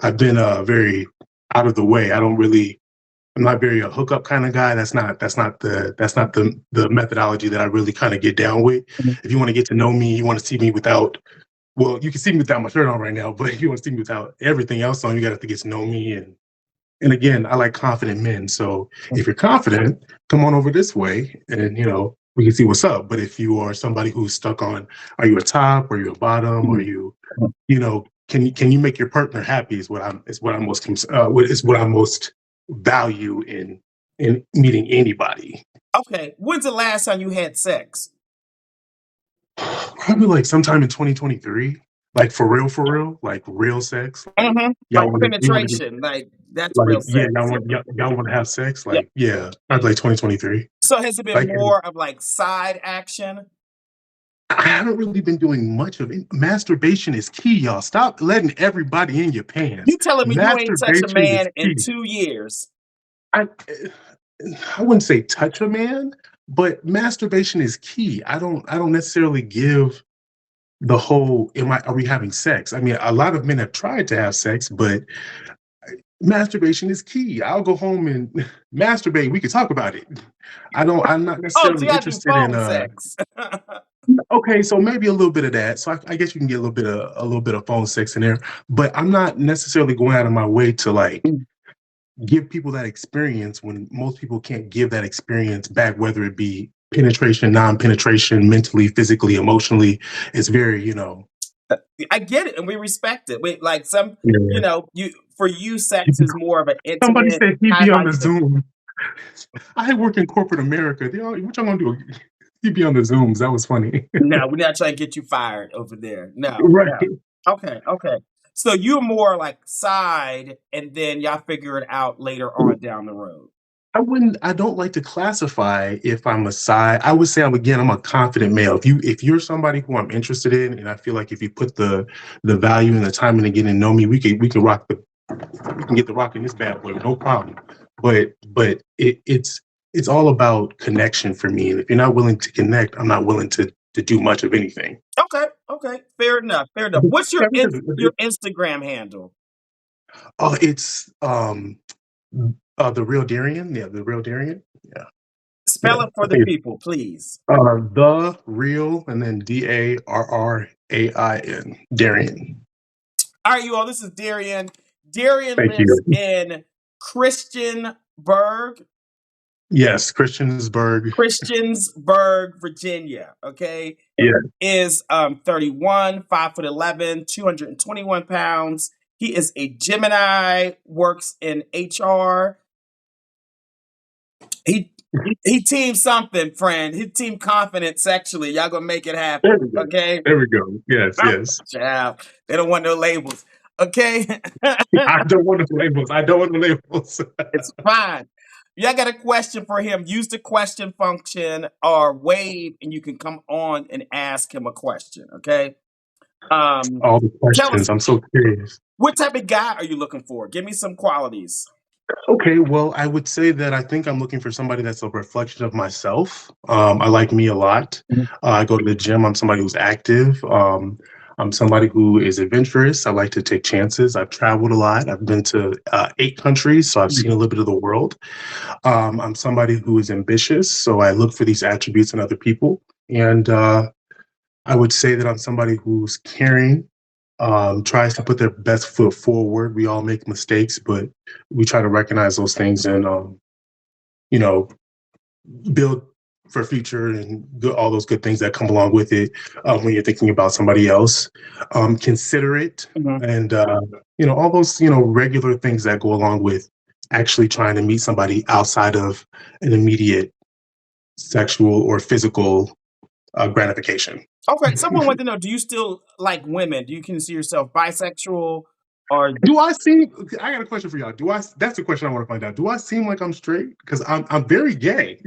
I've been very out of the way. I'm not very a hookup kind of guy. That's not the methodology that I really kind of get down with. Mhm. If you want to get to know me, you want to see me without. Well, you can see me without my shirt on right now, but if you want to see me without everything else on, you got to get to know me. And again, I like confident men. So if you're confident, come on over this way, and we can see what's up. But if you are somebody who's stuck on, are you a top? Are you a bottom? Are you, can you make your partner happy? Is what I'm most value in meeting anybody. Okay, when's the last time you had sex? Probably like sometime in 2023, like for real, like real sex. Like, Like penetration, like that's real sex. Y'all want to have sex, like Yeah. probably like 2023. So has it been Like, more of like side action? I haven't really been doing much of it. Masturbation is key, y'all. Stop letting everybody in your pants. You telling me you ain't touched a Masturbation is man in key. 2 years? I wouldn't say touch a man, but masturbation is key. I don't necessarily give the whole are we having sex? I mean, a lot of men have tried to have sex, but Masturbation is key. I'll go home and masturbate. We can talk about it. I'm not Oh, so you necessarily gotta do interested in phone sex. okay, so maybe a little bit of that. So I guess you can get a little bit of phone sex in there, but I'm not necessarily going out of my way to like give people that experience when most people can't give that experience back, whether it be penetration, non-penetration, mentally, physically, emotionally. It's very, I get it, and we respect it. We like some, yeah. you for you, sex is more of an Somebody intimate said he'd kind be of on like the Zoom. I work in corporate America. What y'all gonna do? He'd be on the Zooms. That was funny. no, we're not trying to get you fired over there. No, Right. no. Okay, okay. So you're more like side, and then y'all figure it out later on down the road. I don't like to classify if I'm a side. I would say I'm a confident male. If you're somebody who I'm interested in, and I feel like if you put the value and the time in to get to know me, we can get the rock in this bad boy, no problem. But it's all about connection for me. And if you're not willing to connect, I'm not willing to do much of anything. Okay, okay. Fair enough. Fair enough. What's Yeah, your Instagram handle? it's the real Darion. Yeah, the real Darion. Yeah, Spell yeah. it for I the think it's people, please. the real and then Darrain. Darion. All right, you all. This is Darion. Darion Thank you. lives in Christiansburg, Yes, Christiansburg. Virginia. Okay, Yeah. is 31, 5'11", 221 pounds. He is a Gemini, works in HR. He he team something, friend. He team confident sexually. Y'all gonna make it happen. There we go. Okay. There we go. Yes, yes. Child, they don't want no labels. Okay. I don't want the labels. I don't want the labels. It's fine. Y'all got a question for him? Use the question function or wave, and you can come on and ask him a question. Okay. All the Tell us, questions. I'm so curious. what type of guy are you looking for? Give me some qualities. Okay, well, I would say that I think I'm looking for somebody that's a reflection of myself. I like me a lot. Mhm. I go to the gym. I'm somebody who's active. I'm somebody who is adventurous. I like to take chances. I've traveled a lot. I've been to 8 countries, so I've seen a little bit of the world. I'm somebody who is ambitious, so I look for these attributes in other people. And I would say that I'm somebody who's caring, tries to put their best foot forward. We all make mistakes, but we try to recognize those things and, you know, build for future and all those good things that come along with it when you're thinking about somebody else. Considerate Mhm. and, all those, regular things that go along with actually trying to meet somebody outside of an immediate sexual or physical gratification. Okay, someone wanted to know: do you still like women? Do you consider yourself bisexual, or Do I seem? I got a question for y'all. Do I? That's the question I want to find out. Do I seem like I'm straight? Because I'm very gay.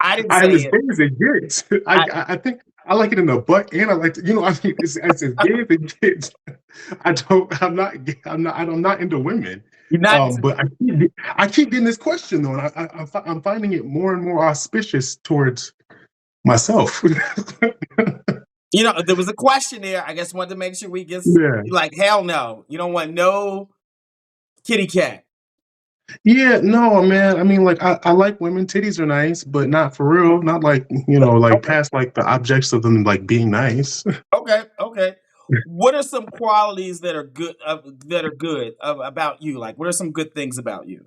I didn't I'm say as it? gay as it gets. I, I think I like it in the butt, and I like to. I mean, it's as gay as it gets. I don't. I'm not. I'm not. I'm not into women. you're not. But I keep getting this question though, and I'm finding it more and more auspicious towards myself. There was a question there. I just wanted to make sure we get Yeah. like hell no. You don't want no kitty cat. Yeah, no, man. I mean, like, I like women. Titties are nice, but not for real. Not like, like Okay, past like the objects of them like being nice. okay, okay. What are some qualities that are good? About you? Like, what are some good things about you?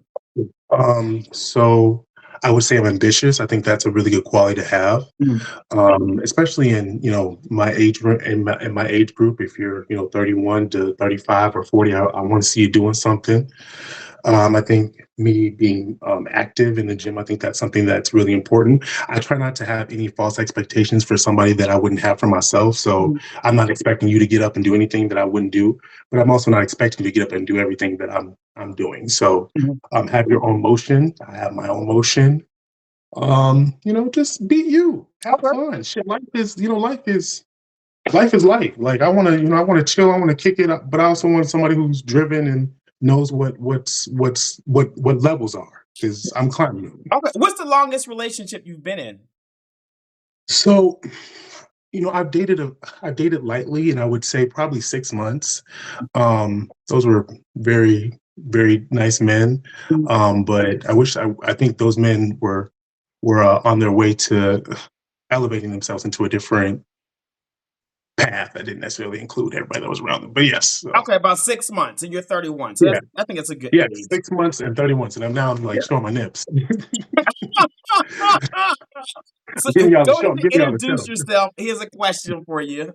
So I would say I'm ambitious. I think that's a really good quality to have. Mhm. Especially in, my age in my age group. If you're, 31 to 35 or 40, I want to see you doing something. I think me being active in the gym, I think that's something that's really important. I try not to have any false expectations for somebody that I wouldn't have for myself. So Mhm. I'm not expecting you to get up and do anything that I wouldn't do, but I'm also not expecting you to get up and do everything that I'm doing. So Mhm. have your own motion. I have my own motion. Just be you. Have Okay. fun. Shit, life is life. Like I want to chill. I want to kick it up, but I also want somebody who's driven and knows what levels are because I'm climbing them. Okay. What's the longest relationship you've been in? So, I dated lightly, and I would say probably 6 months. Those were very very nice men. But I think those men were on their way to elevating themselves into a different path that didn't necessarily include everybody that was around them. But yes. So, Okay, about 6 months, and you're 31. So yeah. I think it's a good Yeah, age. 6 months and 30 months. And I'm like showing my nips. So Giving y'all the go ahead show. I'm and giving y'all the introduce show. yourself. Here's a question for you.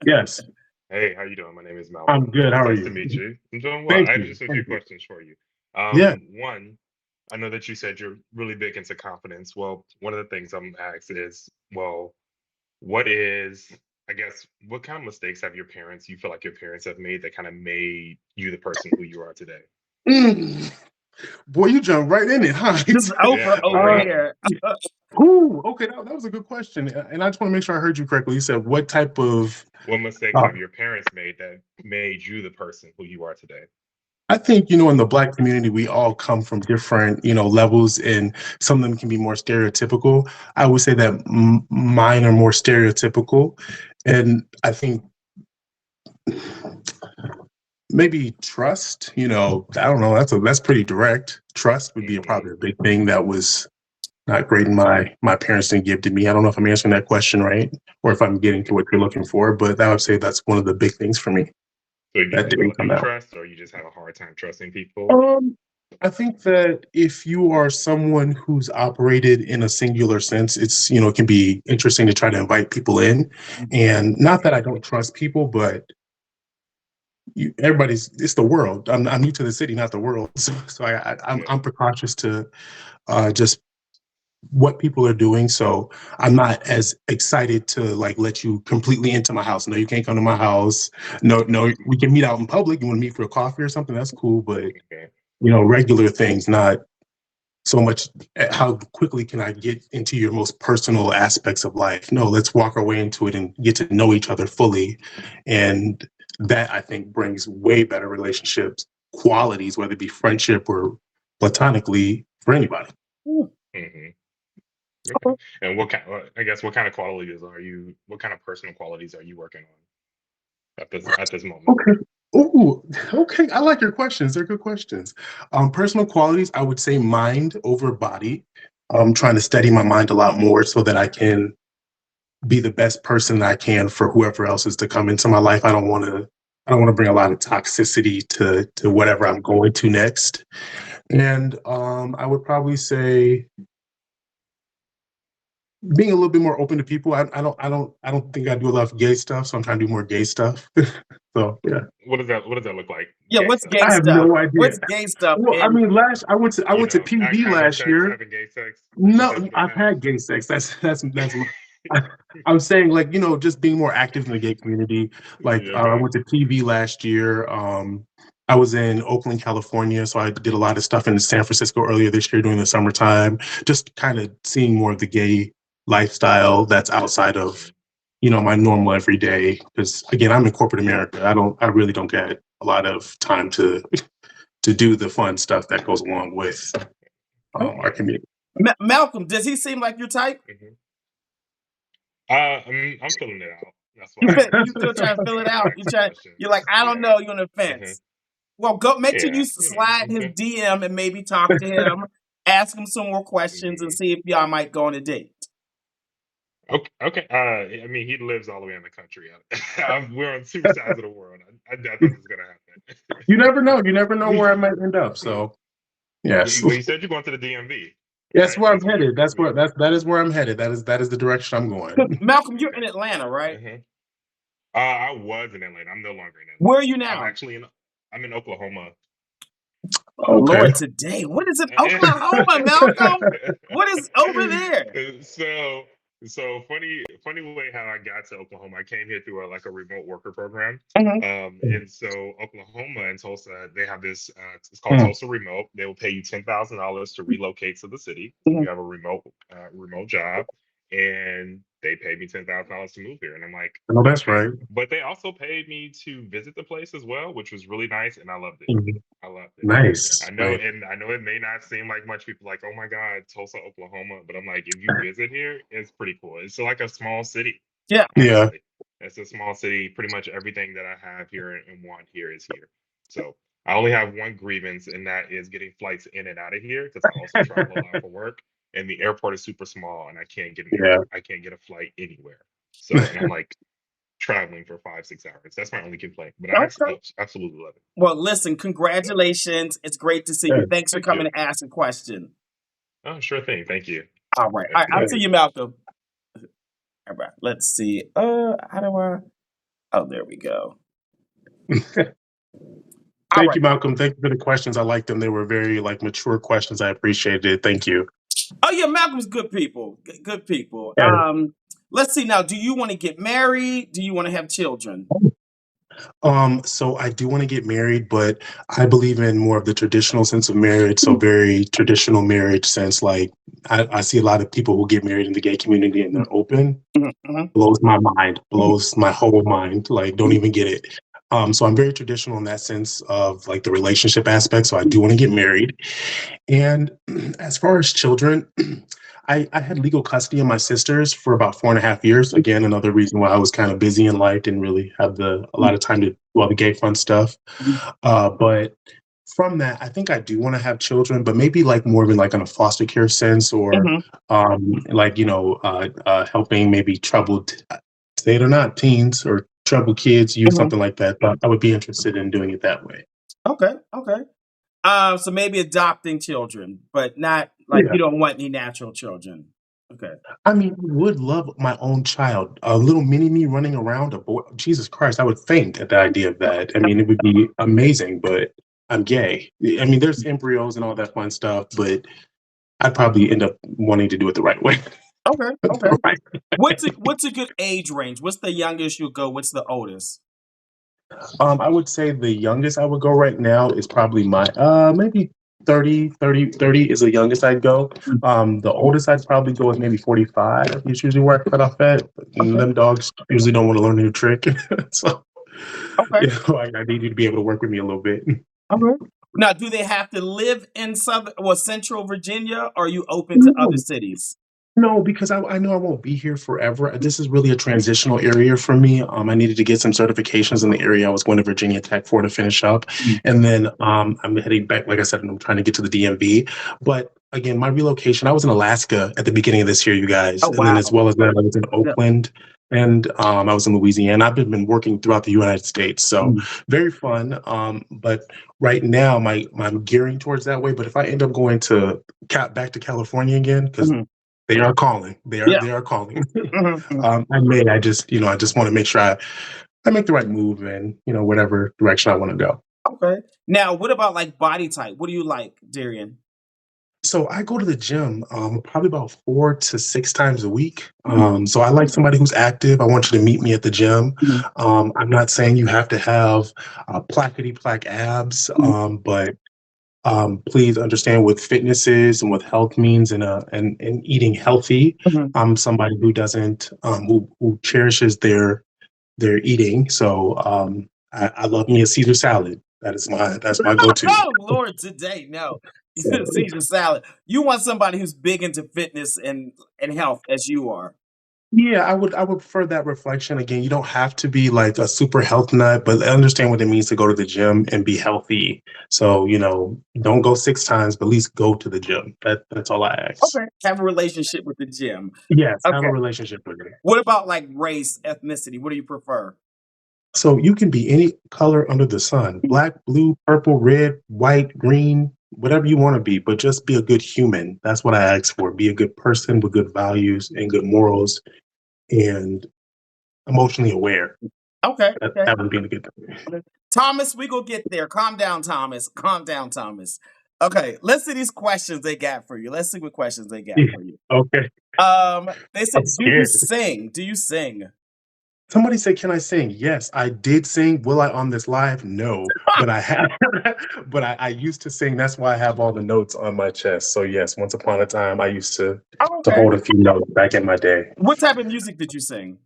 Yes. Hey, how you doing? My name is I'm Malcolm. good. How are Nice to you? meet you. I'm doing well. Thank I have you. just a few Thank you. questions for you. Yeah. One, I know that you said you're really big into confidence. Well, one of the things I'm asked is, well, what is, I guess, what kind of mistakes have you feel like your parents have made that kind of made you the person who you are today? Mm. Boy, you jumped right in it, huh? This is Oprah Yeah, over already. here. Ooh, okay, that was a good question. And I just want to make sure I heard you correctly. You said what type of What mistakes have your parents made that made you the person who you are today? I think, in the Black community, we all come from different, levels, and some of them can be more stereotypical. I would say that mine are more stereotypical. And I think maybe trust, I don't know, that's pretty direct. Trust would be Hmm. probably a big thing that was not great, and my parents didn't give to me. I don't know if I'm answering that question right, or if I'm getting to what you're looking for, but I would say that's one of the big things for me So do that you feel didn't like come you out. trust, or you just have a hard time trusting people? I think that if you are someone who's operated in a singular sense, it can be interesting to try to invite people in. And not that I don't trust people, but it's the world. I'm new to the city, not the world. So Yeah. I'm precautious to just what people are doing. So I'm not as excited to like let you completely into my house. No, you can't come to my house. No, we can meet out in public. You want to meet for a coffee or something? That's cool. But Okay. regular things, not so much how quickly can I get into your most personal aspects of life. No, let's walk our way into it and get to know each other fully. And that I think brings way better relationships, qualities, whether it be friendship or platonically for anybody. Hmm. Okay. And I guess, what kind of qualities what kind of personal qualities are you working on at this moment? Okay. Ooh, okay. I like your questions. They're good questions. Personal qualities, I would say mind over body. I'm trying to study my mind a lot more so that I can be the best person that I can for whoever else is to come into my life. I don't want to bring a lot of toxicity to whatever I'm going to next. And I would probably say being a little bit more open to people. I don't think I do a lot of gay stuff, so I'm trying to do more gay stuff. So yeah. What does that look like? Yeah, Gay what's stuff. gay I have stuff? no idea. What's gay stuff? Well, I And mean, I went to PV Having last sex, year. having gay sex. Is No, that what it I've meant? had gay sex. That's. I'm saying like just being more active in the gay community. Like Yeah, I okay. went to PV last year. I was in Oakland, California, so I did a lot of stuff in San Francisco earlier this year during the summertime. Just kind of seeing more of the gay lifestyle that's outside of my normal everyday. Because again, I'm in corporate America. I really don't get a lot of time to do the fun stuff that goes along with our Okay. community. Malcolm, does he seem like your type? Hmm. I'm filling it out. That's why You still trying to fill it out? I ask You're like, questions. I don't Yeah. know. You're on the Hmm. fence. Well, go make sure Yeah. you slide his Okay. DM and maybe talk to him, ask him some more questions, and Hmm. see if y'all might go on a date. Okay. Okay. I mean, he lives all the way in the country. We're on two sides of the world. I doubt this is gonna You never know. You never know happen. where I might end up. So yes, Well, you said you're going to the DMV, that's right? where I'm That's where headed. you moving. That is where I'm headed. That is the direction I'm going. 'Cause, Malcolm, you're in Okay. Atlanta, right? Hmm. I was in Atlanta. I'm no longer in Where are Atlanta. you now? I'm in Oklahoma. Oh Okay. Lord, today. What is it? Oklahoma, Malcolm. What is over there? so funny way how I got to Oklahoma. I came here through like a remote worker program. Mhm. And so Oklahoma and Tulsa, they have this. It's called Mm. Tulsa Remote. They will pay you $10,000 to relocate to the city if Mhm. you have a remote job, and they paid me $10,000 to move here. And I'm like, No, that's okay. right. But they also paid me to visit the place as well, which was really nice, and I loved it. Mhm. I loved it. Nice. Nice. I know it may not seem like much. People like, oh my God, Tulsa, Oklahoma, but I'm like, if you visit here, it's pretty cool. It's like a small city, Yeah. Yeah. honestly. It's a small city. Pretty much everything that I have here and want here is here. So I only have one grievance, and that is getting flights in and out of here because I also travel a lot for work, and the airport is super small, and I can't get Yeah. I can't get a flight anywhere. So, and I'm like traveling for 5-6 hours. That's my only complaint. But I Okay. absolutely love it. Well, listen, congratulations. It's great to see Yeah, you. Thanks for Thank you. coming to ask a question. Oh, sure thing. Thank you. All right. I All right. I'll appreciate see it. you, Malcolm. All right. Let's see. How do I? Oh, there we go. All Thank right. you, Malcolm. Thank you for the questions. I liked them. They were very like mature questions. I appreciated it. Thank you. Oh yeah, Malcolm's good people. Good people. Yeah. Let's see now. Do you want to get married? Do you want to have children? So I do want to get married, but I believe in more of the traditional sense of marriage. So very traditional marriage sense. Like I see a lot of people who get married in the gay community and they're open. Mhm. Blows my mind, blows my whole mind. Like, don't even get it. So I'm very traditional in that sense of like the relationship aspect. So I do want to get married. And as far as children, I had legal custody of my sisters for about 4.5 years. Again, another reason why I was kind of busy in life, didn't really have a lot of time to do all the gay fun stuff. But from that, I think I do want to have children, but maybe like more of in like in a foster care sense, or Mhm. like helping maybe troubled, say it or not, teens or troubled kids, youth, Mhm. something like that. But I would be interested in doing it that way. Okay. Okay. So maybe adopting children, but not like Yeah. you don't want any natural children. Okay. I mean, I would love my own child, a little mini me running around a boy. Jesus Christ, I would faint at the idea of that. I mean, it would be amazing, but I'm gay. I mean, there's embryos and all that fun stuff, but I'd probably end up wanting to do it the right way. Okay. Okay. Right. What's a good age range? What's the youngest you go? What's the oldest? I would say the youngest I would go right now is probably my maybe 30 is the youngest I'd go. The oldest I'd probably go is maybe 45. Is usually where I cut off at. Okay. Them dogs usually don't want to learn a new trick. So Okay. I need you to be able to work with me a little bit. Okay. Now, do they have to live in Central Virginia? Or are you open to other cities? No, because I know I won't be here forever. This is really a transitional area for me. I needed to get some certifications in the area I was going to Virginia Tech for to finish up. And then I'm heading back, like I said, and I'm trying to get to the DMV. But again, my relocation, I was in Alaska at the beginning of this year, you guys. Oh And then wow. as well as that, I was in Yeah. Oakland and I was in Louisiana. I've been working throughout the United States. So very fun. But right now, I'm gearing towards that way. But if I end up going to back to California again, because Mhm. they are calling. Yeah. They are calling. Mhm. I just want to make sure I make the right move in, whatever direction I want to go. Okay. Now, what about like body type? What do you like, Darion? So I go to the gym probably about 4 to 6 times a week. So I like somebody who's active. I want you to meet me at the gym. Mhm. I'm not saying you have to have plackety plack abs, Mhm. but please understand what fitness is and what health means, and eating healthy. Mhm. I'm somebody who doesn't who cherishes their eating. So I love me a Caesar salad. That's my go-to. Oh Lord, today no. So, Caesar salad. You want somebody who's big into fitness and health as you are. yeah, I would prefer that reflection. Again, you don't have to be like a super health nut, but understand what it means to go to the gym and be healthy. So, don't go 6 times, but at least go to the gym. That's all I ask. Okay. Have a relationship with the gym. Yes, have a Okay. relationship with it. What about like race, ethnicity? What do you prefer? So you can be any color under the sun, black, blue, purple, red, white, green, whatever you want to be, but just be a good human. That's what I ask for. Be a good person with good values and good morals and emotionally aware. Okay. Okay. That would be a good thing. Okay. Thomas, we go get there. Calm down, Thomas. Calm down, Thomas. Okay, let's see these questions they got for you. Let's see what questions they got for you. Okay. They I'm said, "Do you scared. sing? Do you sing?" Somebody said, "Can I sing?" Yes, I did sing. Will I on this live? No, but I have. But I used to sing. That's why I have all the notes on my chest. So yes, once upon a time, I used Oh, to okay. hold a few notes back in my day. What type of music did you sing?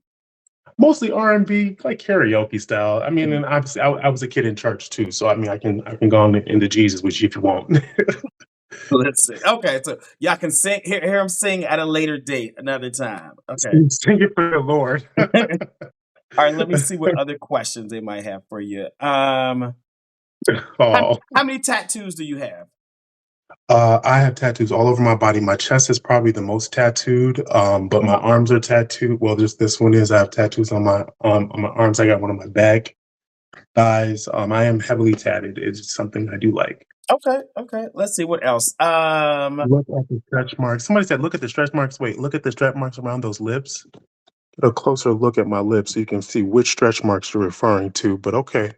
Mostly R&B, like karaoke style. I mean, and obviously, I was a kid in church too. So I mean, I can go on into Jesus with you if you want. Let's see. Okay, so y'all can sing. Hear him sing at a later date, another time. Okay. Sing it for the Lord. All right. Let me see what other questions they might have for you. Oh, How many tattoos do you have? I have tattoos all over my body. My chest is probably the most tattooed, but my arms are tattooed. Well, just this one is. I have tattoos on my arms. I got one on my back, thighs. I am heavily tatted. It's something I do like. Okay. Let's see what else. Look at the stretch marks. Somebody said, "Look at the stretch marks." Wait, look at the stretch marks around those lips. Get a closer look at my lips so you can see which stretch marks you're referring to. But okay,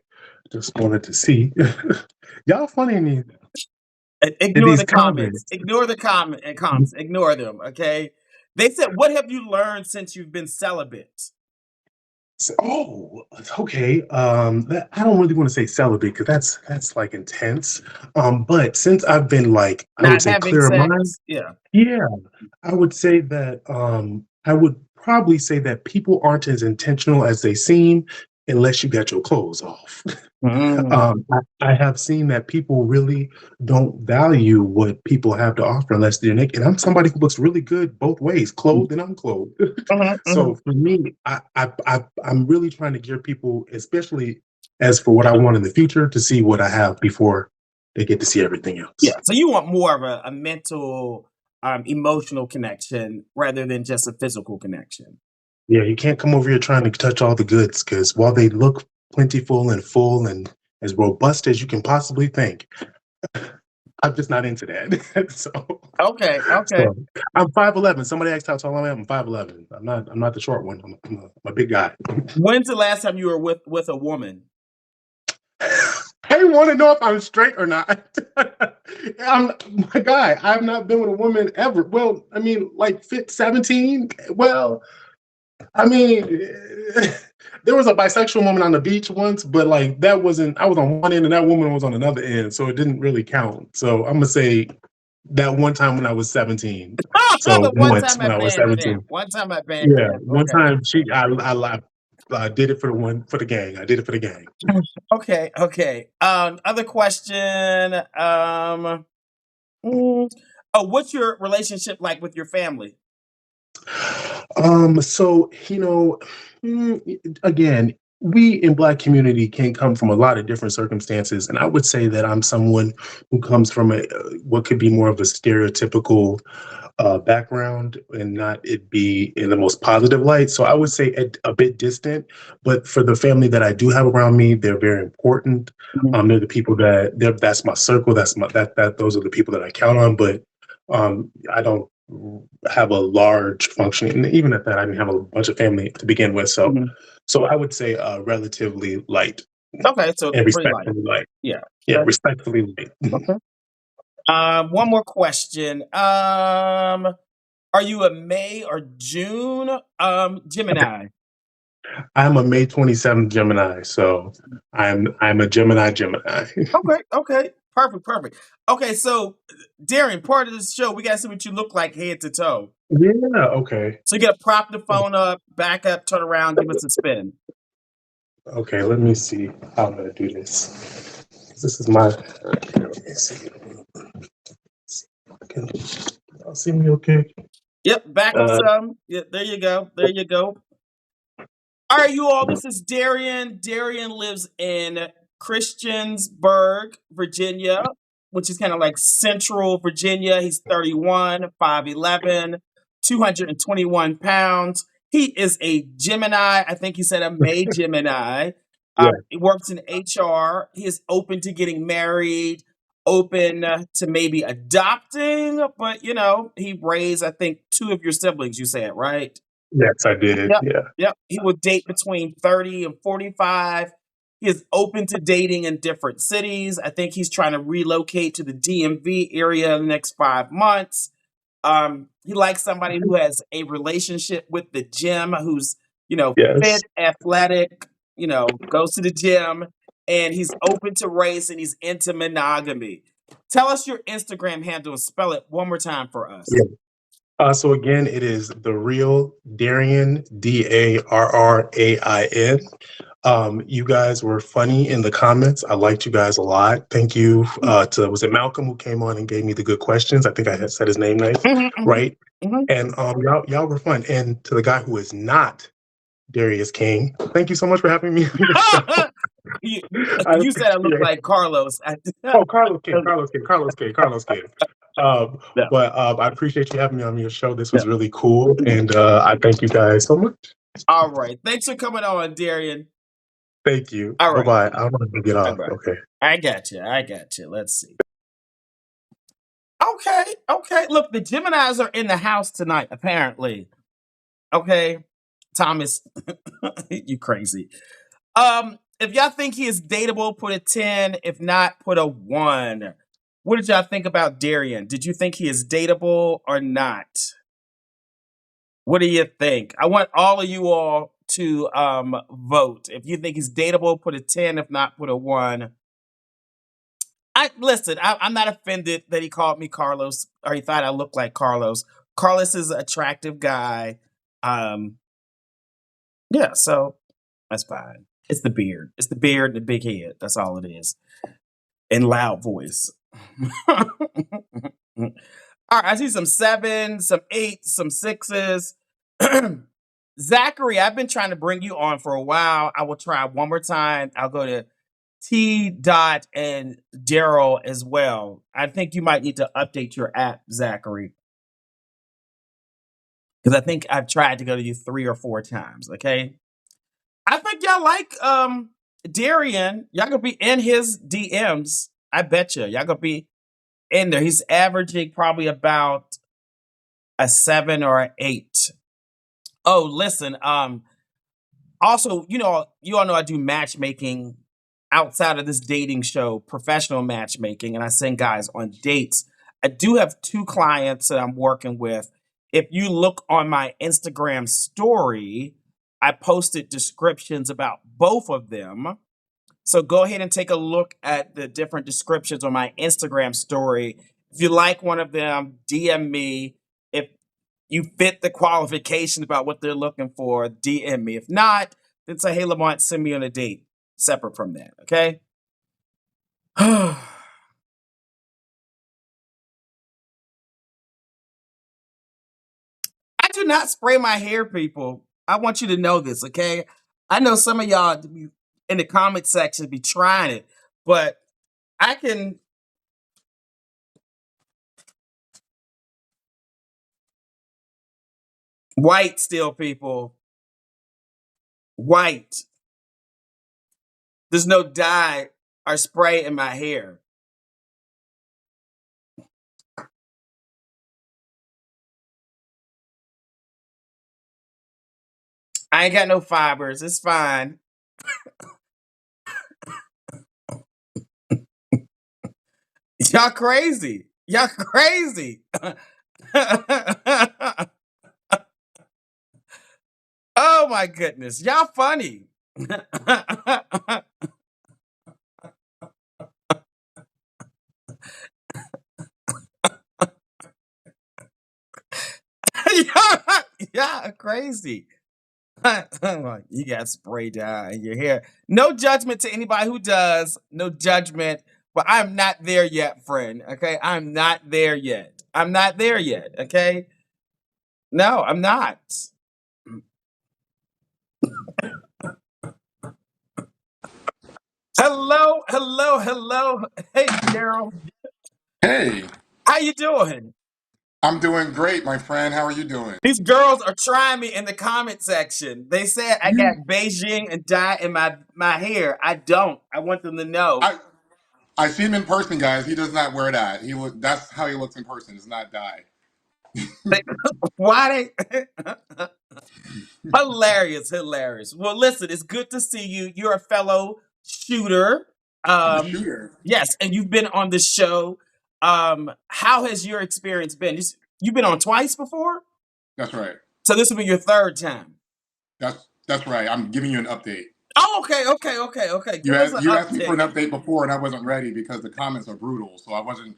just wanted to see. Y'all funny in Ignore these the comments. comments. Ignore the comments. Ignore them. Okay. They said, "What have you learned since you've been celibate?" Oh, okay. I don't really want to say celibate because that's like intense. But since I've been like, I would Not say having clear of mind. sex. Yeah. Yeah, I would say that I would probably say that people aren't as intentional as they seem unless you got your clothes off. Mm. I have seen that people really don't value what people have to offer unless they're naked. And I'm somebody who looks really good both ways, clothed and unclothed. So Mhm. for me, I'm really trying to gear people, especially as for what I want in the future, to see what I have before they get to see everything Yeah. else. So you want more of a mental, emotional connection rather than just a physical connection. Yeah, you can't come over here trying to touch all the goods because while they look plentiful and full and as robust as you can possibly think, I'm just not into that. Okay. So I'm 5'11". Somebody asked how tall I am. I'm 5'11". I'm not the short one. I'm a big guy. When's the last time you were with a woman? I want to know if I'm straight or not. I'm my guy. I've not been with a woman ever. Well, I mean, like 17. Well, I mean, there was a bisexual woman on the beach once, but like that wasn't. I was on one end and that woman was on another end, so it didn't really count. So I'm gonna say that one time when I was 17. So The one once time when at I was Band Camp. 17. One time at Band Yeah, Camp. one time I did it for the gang. I did it for the gang. Okay. Other question. Mm, what's your relationship like with your family? So again, we in Black community can come from a lot of different circumstances, and I would say that I'm someone who comes from a what could be more of a stereotypical background and not it be in the most positive light. So I would say a bit distant, but for the family that I do have around me, they're very important. Mhm. They're the people that's my circle. That those are the people that I count on. But I don't have a large functioning. And even at that, I didn't have a bunch of family to begin with. So, Mhm. so I would say relatively light Okay, so and pretty light. respectfully light. Yeah. Yeah, Okay. respectfully light. Okay. One more question. Are you a May or June Gemini? I'm a May 27th Gemini, so I'm a Gemini. Okay. Perfect. Okay, so Darion, part of this show, we gotta see what you look like head to toe. Yeah, okay. So you gotta prop the phone up, back up, turn around, give us a spin. Okay, let me see how I'm gonna do this. This is my okay, let me see. Can y'all see me okay? Yep, back up Uh some. Yeah, there you go. All right, you all, this is Darion. Darion lives in Christiansburg, Virginia, which is kind of like central Virginia. He's 31, 5'11", 221 pounds. He is a Gemini. I think he said a May Gemini. yeah, He works in HR. He is open to getting married, open to maybe adopting, but he raised, I think, two of your siblings, you said, right? yes, I did. Yep. Yeah. Yep. He would date between 30 and 45. He is open to dating in different cities. I think he's trying to relocate to the DMV area in the next 5 months. He likes somebody who has a relationship with the gym, who's, Yes. fit, athletic, goes to the gym, and he's open to race and he's into monogamy. Tell us your Instagram handle and spell it one more time for Yeah. us. So again, it is the real Darion, Darrain. You guys were funny in the comments. I liked you guys a lot. Thank you to was it Malcolm who came on and gave me the good questions? I think I had said his name Mhm, mhm, right. mhm. And y'all were fun. And to the guy who is not Darius King, thank you so much for having me on your show. You said I look like Carlos. Oh, Carlos King. Um, No, I appreciate you having me on your show. This no. was really cool, and I thank you guys so much. All right. Thanks for coming on, Darion. Thank you. All Bye right. bye. I'm gonna get Bye off. bye. Okay. I got you. Let's see. Okay. Look, the Geminis are in the house tonight, apparently. Okay. Thomas, you crazy. If y'all think he is dateable, put a 10. If not, put a 1. What did y'all think about Darion? Did you think he is dateable or not? What do you think? I want all of you all to vote. If you think he's dateable, put a 10. If not, put a 1. I'm not offended that he called me Carlos or he thought I looked like Carlos. Carlos is an attractive guy. Yeah, so that's fine. It's the beard. It's the beard and the big head. That's all it is. And loud voice. All right, I see some 7s, some 8s, some 6s. Zachary, I've been trying to bring you on for a while. I will try one more time. I'll go to T. Dot and Daryl as well. I think you might need to update your app, Zachary. Because I think I've tried to go to you 3 or 4 times. Okay. I think y'all like Darion. Y'all gonna be in his DMs. I bet you. Y'all gonna be in there. He's averaging probably about a 7 or an 8. Oh, listen. Also, you all know I do matchmaking outside of this dating show, professional matchmaking, and I send guys on dates. I do have 2 clients that I'm working with. If you look on my Instagram story, I posted descriptions about both of them. So go ahead and take a look at the different descriptions on my Instagram story. If you like one of them, DM me. If you fit the qualifications about what they're looking for, DM me. If not, then say, hey, Lamont, send me on a date separate from that, okay? I do not spray my hair, people. I want you to know this, okay? I know some of y'all in the comment section be trying it, but I can. White still, people. White. There's no dye or spray in my hair. I ain't got no fibers. It's fine. Y'all crazy. Y'all crazy. Oh my goodness. Y'all funny. y'all crazy. You got spray dye in your hair. No judgment to anybody who does. No judgment. But I'm not there yet, friend. Okay? I'm not there yet. I'm not there yet. Okay? No, I'm not. Hello. Hey, Daryl. Hey, How you doing? I'm doing great, my friend. How are you doing? These girls are trying me in the comment section. They said I You, got Beijing and dye in my hair. I don't. I want them to know. I, I see him in person, guys. He does not wear that. That's how he looks in person. It's not dye. Why they hilarious. Well, listen, it's good to see you. You're a fellow shooter. I'm a shooter. Yes, and you've been on the show. How has your experience been? You've been on twice before? That's right. So this will be your 3rd time. That's right. I'm giving you an update. Oh, okay. Give us an You asked me for update. an update before, and I wasn't ready because the comments are brutal. So I wasn't.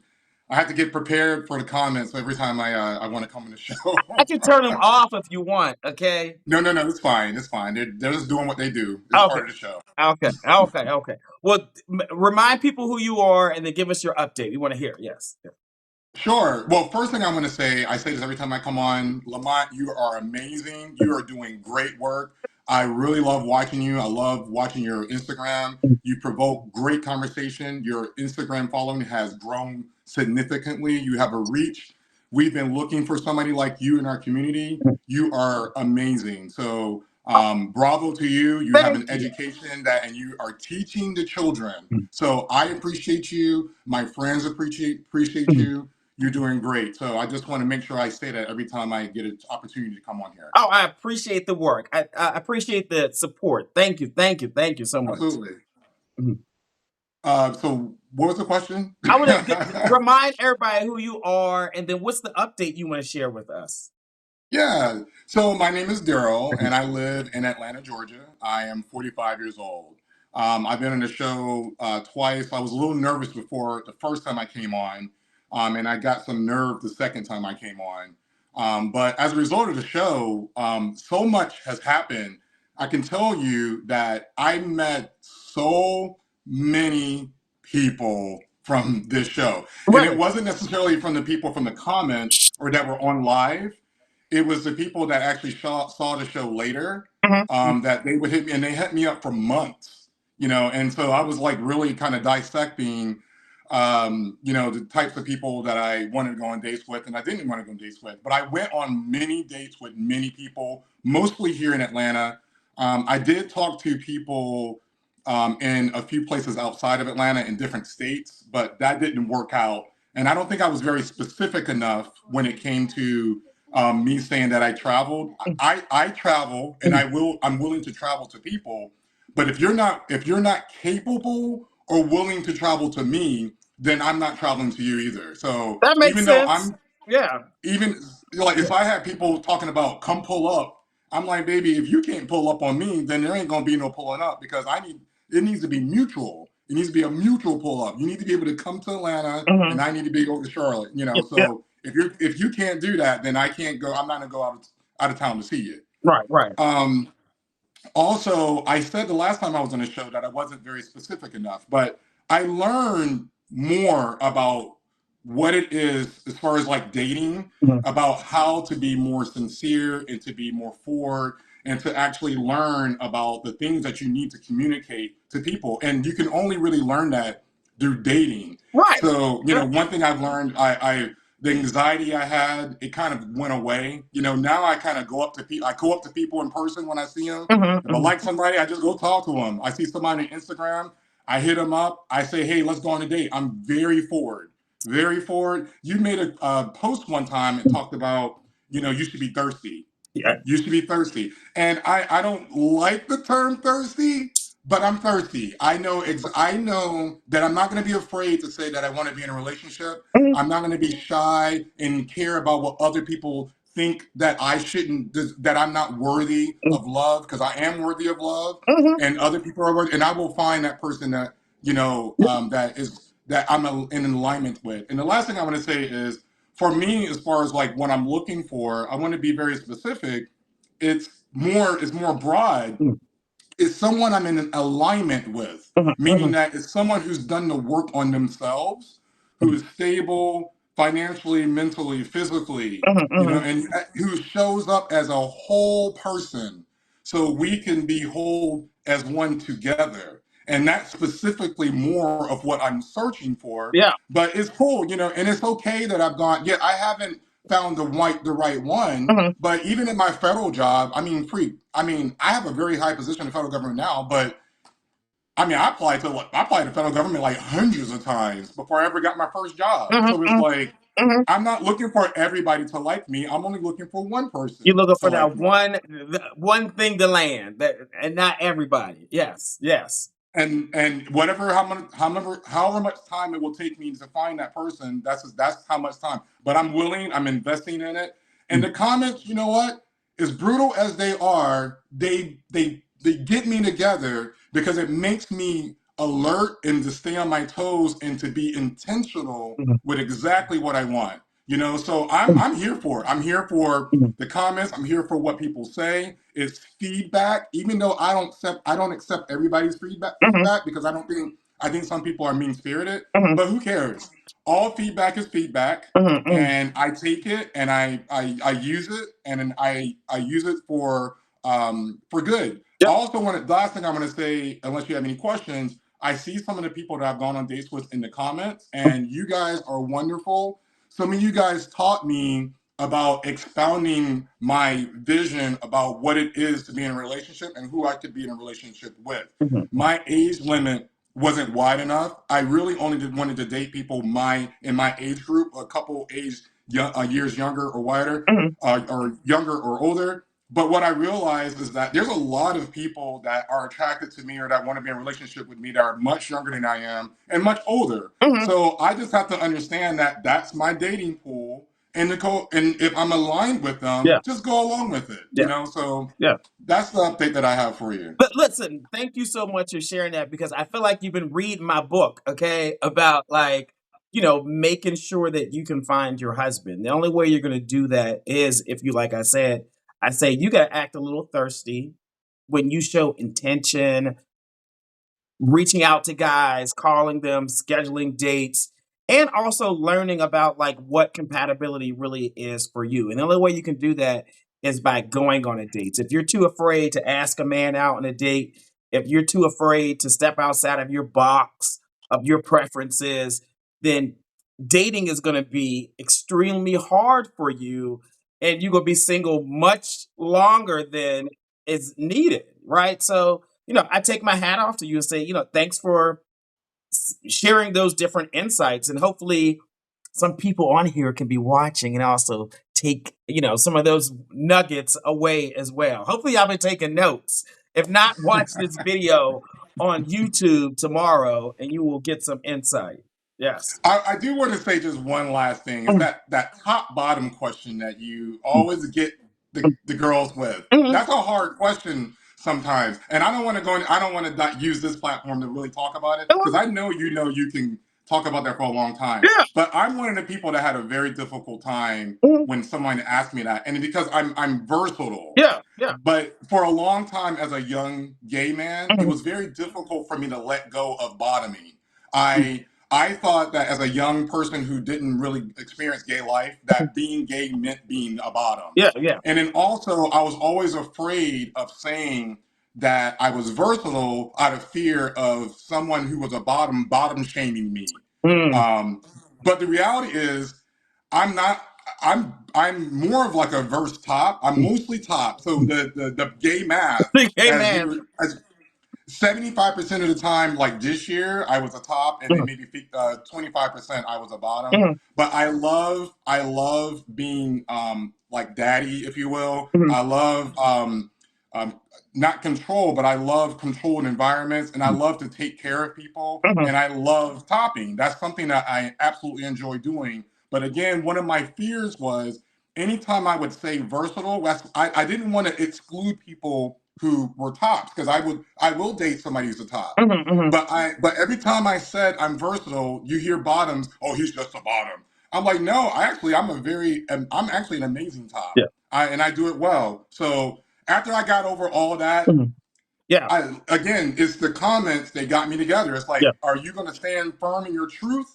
I had to get prepared for the comments every time I want to come on the show. I can turn them off if you want, okay? No. It's fine. It's fine. They're just doing what they do. It's Okay. part of the show. Okay. Well, remind people who you are and then give us your update. We want to hear. Yes. Sure. Well, first thing I want to say, I say this every time I come on, Lamont, you are amazing. You are doing great work. I really love watching you. I love watching your Instagram. You provoke great conversation. Your Instagram following has grown significantly. You have a reach. We've been looking for somebody like you in our community. You are amazing. So bravo to you. You have Thank an you. education and you are teaching the children. So I appreciate you. My friends appreciate you. You're doing great. So I just want to make sure I say that every time I get an opportunity to come on here. Oh, I appreciate the work. I appreciate the support. Thank you. Thank you. Thank you so much. Absolutely. Mhm. So what was the question? I want to remind everybody who you are, and then what's the update you want to share with us? Yeah. So my name is Daryl, and I live in Atlanta, Georgia. I am 45 years old. I've been on the show twice. I was a little nervous before the first time I came on, and I got some nerve the second time I came on. But as a result of the show, so much has happened. I can tell you that I met so many people from this show. And it Really? wasn't necessarily from the people from the comments or that were on live. It was the people that actually saw the show later, Mhm. that they would hit me, and they hit me up for months, and so I was like really kind of dissecting, the types of people that I wanted to go on dates with and I didn't want to go on dates with. But I went on many dates with many people, mostly here in Atlanta. I did talk to people in a few places outside of Atlanta in different states, but that didn't work out. And I don't think I was very specific enough when it came to me saying that I traveled. I travel, and I'm willing to travel to people. But if you're not capable or willing to travel to me, then I'm not traveling to you either. So That makes even though sense. Yeah. even like if I have people talking about come pull up, I'm like, baby, if you can't pull up on me, then there ain't gonna be no pulling up, because it needs to be mutual. It needs to be a mutual pull up. You need to be able to come to Atlanta, Mhm. and I need to be able to Charlotte. Yeah. Yeah. So if you can't do that, then I can't go. I'm not gonna go out of town to see you. Right. Right. Also, I said the last time I was on the show that I wasn't very specific enough, but I learned more about what it is as far as like dating, Mhm. about how to be more sincere and to be more forward and to actually learn about the things that you need to communicate to people. And you can only really learn that through dating. Right. So, one thing I've learned, the anxiety I had, it kind of went away. Now I kind of go up to people. I go up to people in person when I see them. Mhm. If I like somebody, I just go talk to them. I see somebody on Instagram, I hit them up. I say, hey, let's go on a date. I'm very forward, very forward. You made a post one time and talked about, you should be thirsty. Yeah. You should be thirsty. And I don't like the term thirsty, but I'm thirsty. I know that I'm not going to be afraid to say that I want to be in a relationship. Mhm. I'm not going to be shy and care about what other people think that I shouldn't, that I'm not worthy of love, because I am worthy of love, Mhm. and other people are worthy, and I will find that person that, that I'm in alignment with. And the last thing I want to say is, for me, as far as like what I'm looking for, I want to be very specific. It's more broad. Mhm. It's someone I'm in alignment with, Mhm. meaning Mhm. that it's someone who's done the work on themselves, who is stable financially, mentally, physically, Mhm. Mhm. and who shows up as a whole person, so we can be whole as one together. And that's specifically more of what I'm searching for. Yeah. But it's cool, and it's okay that I haven't found the right one. Mhm. But even in my federal job, I have a very high position in the federal government now, but I applied to federal government like hundreds of times before I ever got my first job. Mhm. So it's Mhm. like, Mhm. I'm not looking for everybody to like me. I'm only looking for one You're person looking to for like that me. one thing to land, and not everybody. Yes. Yes. And however much time it will take me to find that person, that's how much time. But I'm willing, I'm investing in it. And the comments, you know what? As brutal as they are, they get me together, because it makes me alert and to stay on my toes and to be intentional Mhm. with exactly what I want. So Mhm. I'm here for it. I'm here for Mhm. the comments. I'm here for what people say. It's feedback, even though I don't accept everybody's Mhm. feedback, because I think some people are mean spirited. Mhm. But who cares? All feedback is feedback, Mhm. and I take it and I use it, and then I use it for for good. Yep. I also wanted, last thing I want to say, unless you have any questions, I see some of the people that I've gone on dates with in the comments, and you guys are wonderful. Some of you guys taught me about expounding my vision about what it is to be in a relationship and who I could be in a relationship with. Mhm. My age limit wasn't wide enough. I really only wanted to date people in my age group, a couple years younger or wider, Mhm. or younger or older. But what I realized is that there's a lot of people that are attracted to me or that want to be in a relationship with me that are much younger than I am and much older. Mhm. So I just have to understand that that's my dating pool, and if I'm aligned with them, Yeah. just go along with it. Yeah. You know, so Yeah. that's the update that I have for you. But listen, thank you so much for sharing that, because I feel like you've been reading my book, okay, about like, making sure that you can find your husband. The only way you're going to do that is if you, like I say you got to act a little thirsty when you show intention, reaching out to guys, calling them, scheduling dates, and also learning about like what compatibility really is for you. And the only way you can do that is by going on a date. If you're too afraid to ask a man out on a date, if you're too afraid to step outside of your box of your preferences, then dating is going to be extremely hard for you, and you're going to be single much longer than is needed, right? So, I take my hat off to you and say, thanks for sharing those different insights. And hopefully, some people on here can be watching and also take, some of those nuggets away as well. Hopefully, y'all been taking notes. If not, watch this video on YouTube tomorrow and you will get some insight. Yes. I do want to say just one last thing. Is that top bottom question that you always get the girls with. Mhm. That's a hard question sometimes, and I don't want to I don't want to use this platform to really talk about it, because I know you can talk about that for a long time. Yeah. But I'm one of the people that had a very difficult time Mhm. when someone asked me that, and because I'm versatile. Yeah. Yeah. But for a long time as a young gay man, it Mhm. was very difficult for me to let go of bottoming. I thought that as a young person who didn't really experience gay life, that being gay meant being a bottom. Yeah. Yeah. And then also, I was always afraid of saying that I was versatile out of fear of someone who was a bottom shaming me. Mm. But the reality is, I'm not. I'm more of like a verse top. I'm mostly top. So the gay math, Hey, as man. you as 75% of the time, like this year, I was a top, and then Mhm. maybe 25% I was a bottom. Mhm. But I love being like daddy, if you will. Mhm. I love um, not control, but I love controlled environments, and I love to take care of people, Mhm. and I love topping. That's something that I absolutely enjoy doing. But again, one of my fears was anytime I would say versatile, I didn't want to exclude people who were tops, because I will date somebody who's a top. Mhm. Mhm. But every time I said I'm versatile, you hear bottoms. Oh, he's just a bottom. I'm like, no, I'm actually an amazing top. Yeah. And I do it well. So after I got over all that, Mhm. Yeah. again, it's the comments that got me together. It's Yeah. like, are you going to stand firm in your truth?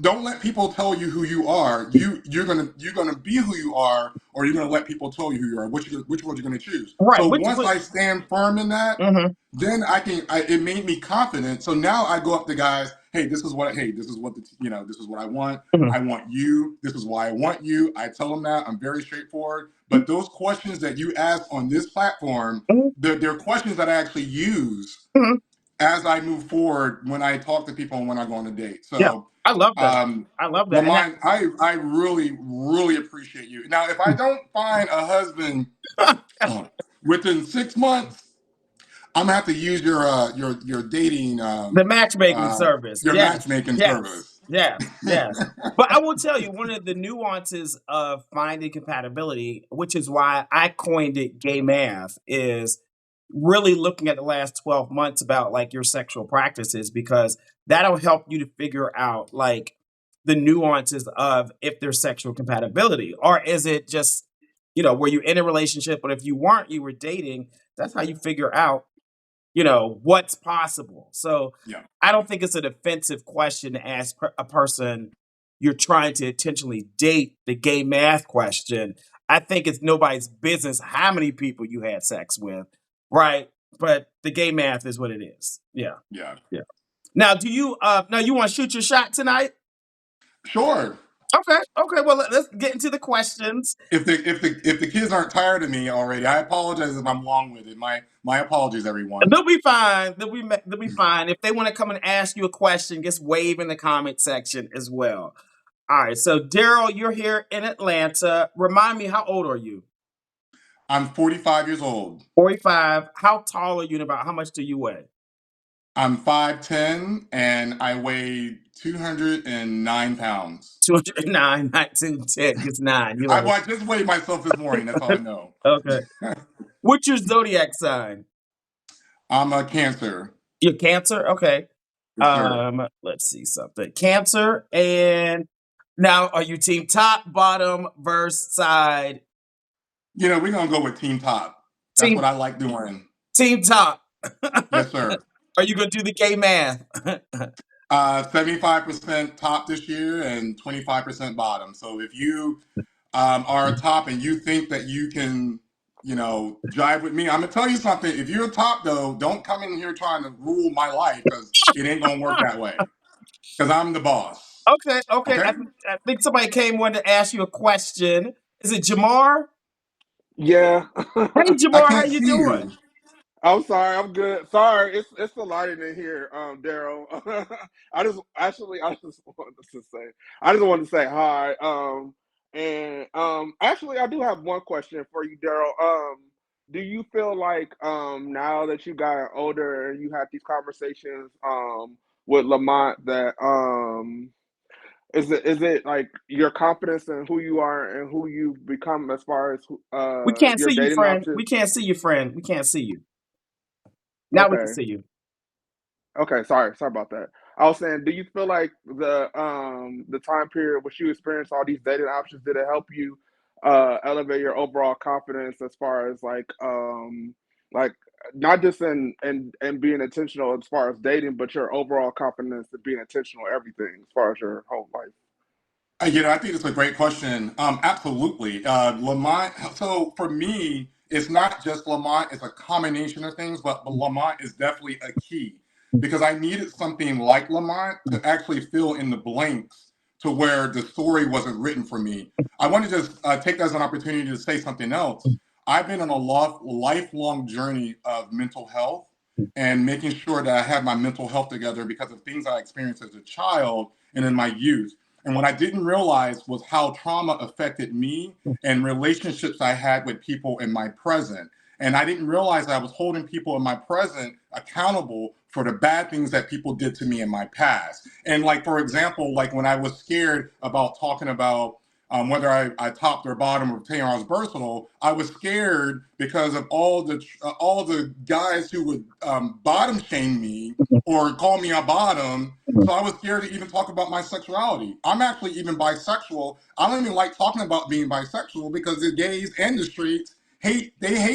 Don't let people tell you who you are. You're gonna be who you are, or you're gonna let people tell you who you are. Which one you're gonna choose? Right. So once I stand firm in that, Mhm. then it made me confident. So now I go up to guys. Hey, this is what this is what I want. Mhm. I want you. This is why I want you. I tell them that I'm very straightforward. But those questions that you ask on this platform, Mhm. they're questions that I actually use Mhm. as I move forward when I talk to people and when I go on a date. Yeah. So I love that. um, I love that. And Lamont, I really, really appreciate you. Now, if I don't find a husband within 6 months, I'm gonna have to use your dating the matchmaking service. your Yes. matchmaking Yes. service. Yes. Yes. But I will tell you, one of the nuances of finding compatibility, which is why I coined it gay math, is really looking at the last 12 months about like your sexual practices, because that'll help you to figure out like the nuances of if there's sexual compatibility, or is it just, were you in a relationship, but if you weren't, you were dating. That's how you figure out what's possible. So Yeah. I don't think it's an offensive question to ask a person you're trying to intentionally date the gay math question. I think it's nobody's business how many people you had sex with, right? But the gay math is what it is. Yeah. Yeah. Yeah. Now, do you now you want to shoot your shot tonight? Sure. Okay. Okay. Well, let's get into the questions. If the kids aren't tired of me already, I apologize if I'm long with it. My apologies, everyone. They'll be fine. They'll be fine. If they want to come and ask you a question, just wave in the comment section as well. All right. So, Daryl, you're here in Atlanta. Remind me, how old are you? I'm 45 years old. 45. How tall are you and about how much do you weigh? I'm 5'10", and I weigh 209 pounds. 209, not 210. It's 9. You I like, just weighed myself this morning. That's all I know. okay. What's your zodiac sign? I'm a Cancer. You're Cancer? Okay. Yes, sir. Let's see something. Cancer. And now, are you team top, bottom, verse, side? You know, we're going to go with Team Top. That's Team what I like doing. Team top. Yes, sir. Are you going to do the gay math? 75% top this year and 25% bottom. So if you are a top and you think that you can, you know, jive with me, I'm going to tell you something. If you're a top, though, don't come in here trying to rule my life because it ain't going to work that way. Because I'm the boss. Okay. Okay? I think somebody came wanted to ask you a question. Is it Jamar? Yeah. Hey, I Jamar, how can't you see doing? you. I'm sorry. I'm good. Sorry, it's the lighting in here, Daryl. I just wanted to say hi. And actually, I do have one question for you, Daryl. Do you feel like now that you got older and you had these conversations with Lamont that is it like your confidence in who you are and who you become as far as We can't your see you, dating friend. options? We can't see you, friend. We can't see you. Now we can Okay. see you. Okay, sorry about that. I was saying, do you feel like the time period which you experienced all these dating options, did it help you elevate your overall confidence as far as like not just in being intentional as far as dating, but your overall confidence in being intentional in everything as far as your whole life? You know, I think it's a great question. Absolutely. Lamont, so for me, it's not just Lamont, it's a combination of things, but Lamont is definitely a key because I needed something like Lamont to actually fill in the blanks to where the story wasn't written for me. I want to just take that as an opportunity to say something else. I've been on a lifelong journey of mental health and making sure that I have my mental health together because of things I experienced as a child and in my youth. And what I didn't realize was how trauma affected me and relationships I had with people in my present. And I didn't realize I was holding people in my present accountable for the bad things that people did to me in my past. And like, for example, like when I was scared about talking about whether I topped or bottom or 10 years versatile, I was scared because of all the guys who would bottom shame me or call me a bottom. So I was scared to even talk about my sexuality. I'm actually even bisexual. I don't even like talking about being bisexual because the gays and the streets hate. They will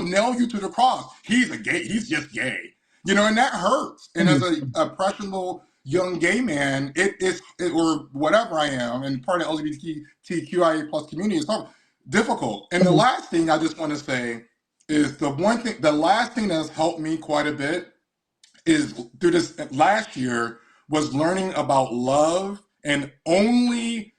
nail you to the cross. He's a gay. He's just gay. You know, and that hurts. And as a impressionable young gay man, or whatever I am, and part of the LGBTQIA plus community is so difficult. And the last thing I just want to say is the last thing that has helped me quite a bit is through this last year was learning about love and only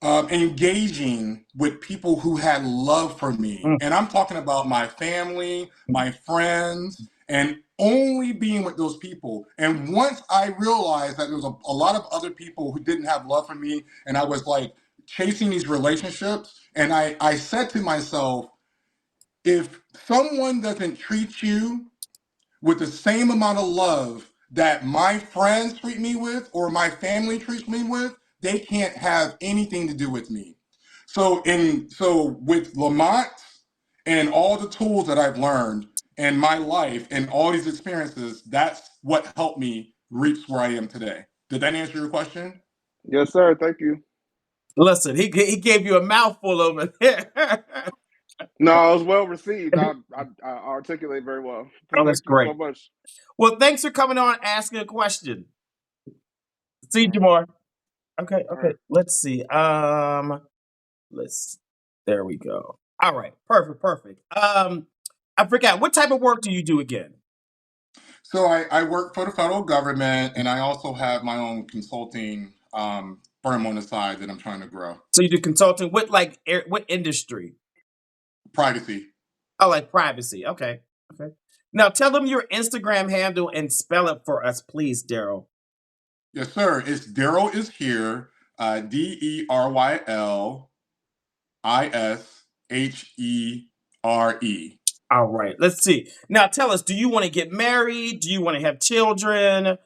engaging with people who had love for me. And I'm talking about my family, my friends, and only being with those people. And once I realized that there was a lot of other people who didn't have love for me, and I was like chasing these relationships, and I said to myself, if someone doesn't treat you with the same amount of love that my friends treat me with or my family treats me with, they can't have anything to do with me. So with Lamont and all the tools that I've learned in my life and all these experiences, that's what helped me reach where I am today. Did that answer your question? Yes, sir. Thank you. Listen, he gave you a mouthful over there. No, it was well received. I articulate very well. Oh, that's Thank you so great. much. Well, thanks for coming on asking a question. See you, All right. Jamar. Okay. All right. Let's see. There we go. All right, perfect. I forgot, what type of work do you do again? So I work for the federal government, and I also have my own consulting firm on the side that I'm trying to grow. So you do consulting. What industry? Privacy. Oh, like privacy. Okay. Now tell them your Instagram handle and spell it for us, please, Daryl. Yes, sir. It's Daryl is here. DERYLISHERE. All right. Let's see. Now tell us, do you want to get married? Do you want to have children?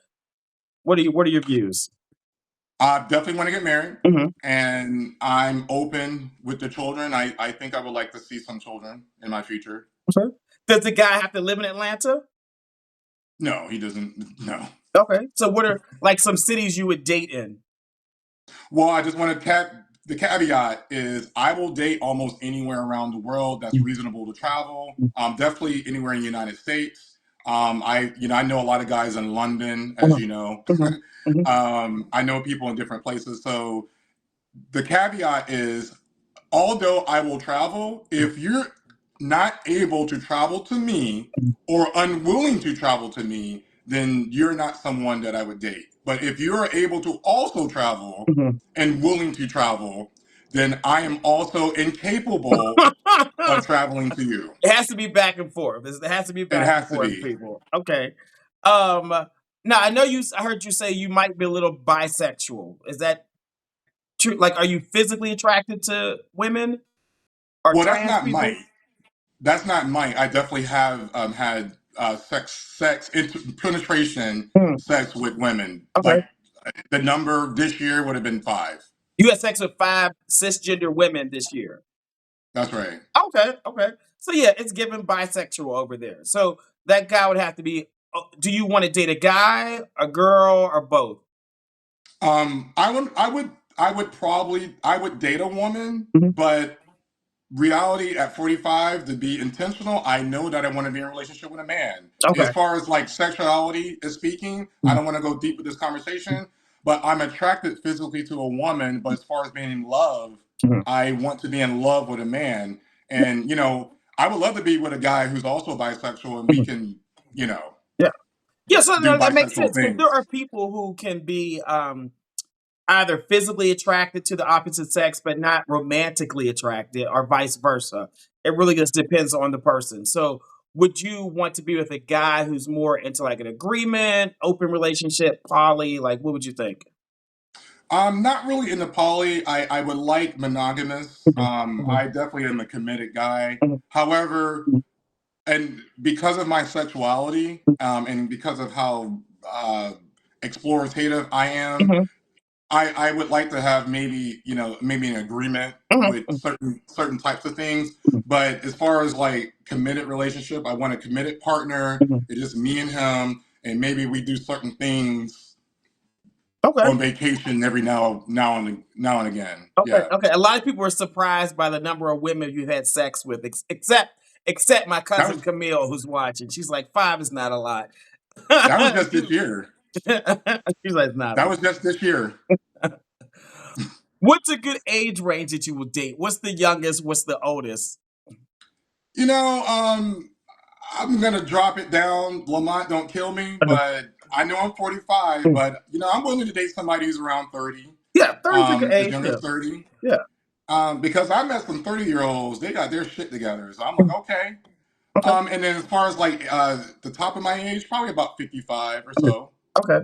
What are your views? I definitely want to get married, Mm-hmm. and I'm open with the children. I think I would like to see some children in my future. Okay. Does the guy have to live in Atlanta? No, he doesn't. No. Okay. So what are like some cities you would date in? Well, I just want to the caveat is I will date almost anywhere around the world that's reasonable to travel. Definitely anywhere in the United States. I know a lot of guys in London, as you know. I know people in different places. So the caveat is, although I will travel, if you're not able to travel to me or unwilling to travel to me, then you're not someone that I would date. But if you're able to also travel and willing to travel, then I am also incapable of traveling to you. It has to be back and forth. It has to be It back and has to forth, be. people. Okay. Now I know I heard you say you might be a little bisexual. Is that true? Like, are you physically attracted to women or Well, that's trans not people? might. That's not might. I definitely have had penetration Mm, sex with women. okay. Like the number this year would have been 5. You had sex with 5 cisgender women this year. That's right. Okay. So yeah, it's given bisexual over there. So that guy would have to be. Do you want to date a guy, a girl, or both? I would date a woman, but reality at 45, to be intentional, I know that I want to be in a relationship with a man. Okay. As far as like sexuality is speaking, I don't want to go deep with this conversation, but I'm attracted physically to a woman. But as far as being in love, I want to be in love with a man. And, I would love to be with a guy who's also bisexual, and we can, Yeah. So do that makes bisexual sense because there things. are people who can be either physically attracted to the opposite sex but not romantically attracted, or vice versa. It really just depends on the person. So would you want to be with a guy who's more into like an agreement, open relationship, poly? Like, what would you think? Not really into poly. I would like monogamous. I definitely am a committed guy. However, and because of my sexuality, and because of how explorative I am, I would like to have maybe an agreement with certain types of things. But as far as like committed relationship, I want a committed partner. It's just me and him, and maybe we do certain things Okay. on vacation every now and again. Yeah. Okay. A lot of people were surprised by the number of women you've had sex with, except my That cousin was Camille, who's watching. She's like, 5 is not a lot. that was just this year. She's like, it's not. That was just this year. What's a good age range that you will date? What's the youngest? What's the oldest? I'm gonna drop it down. Lamont, don't kill me, but I know I'm 45, but I'm willing to date somebody who's around 30. Yeah, 30's a good As age. young Yeah. as 30. Yeah. Because I met some 30-year-olds, they got their shit together. So I'm like, okay. Okay. And then as far as like the top of my age, probably about 55 or so. Okay.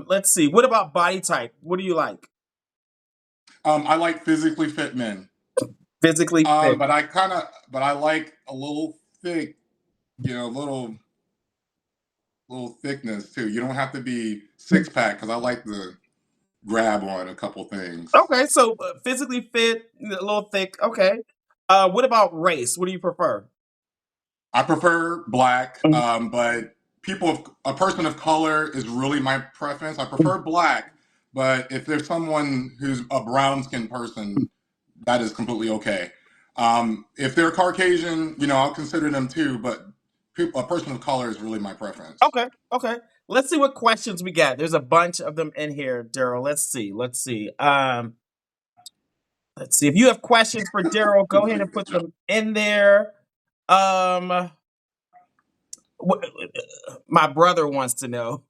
Let's see. What about body type? What do you like? I like physically fit men. Physically fit. But I like a little thick, little thickness too. You don't have to be 6-pack, because I like to grab on a couple things. Okay, so physically fit, a little thick. Okay. What about race? What do you prefer? I prefer black, but a person of color is really my preference. I prefer black, but if there's someone who's a brown skinned person, that is completely okay. If they're Caucasian, I'll consider them too, but a person of color is really my preference. Okay. Let's see what questions we got. There's a bunch of them in here, Daryl. Let's see. Let's see. If you have questions for Daryl, go ahead and put them in there. Um, my brother wants to know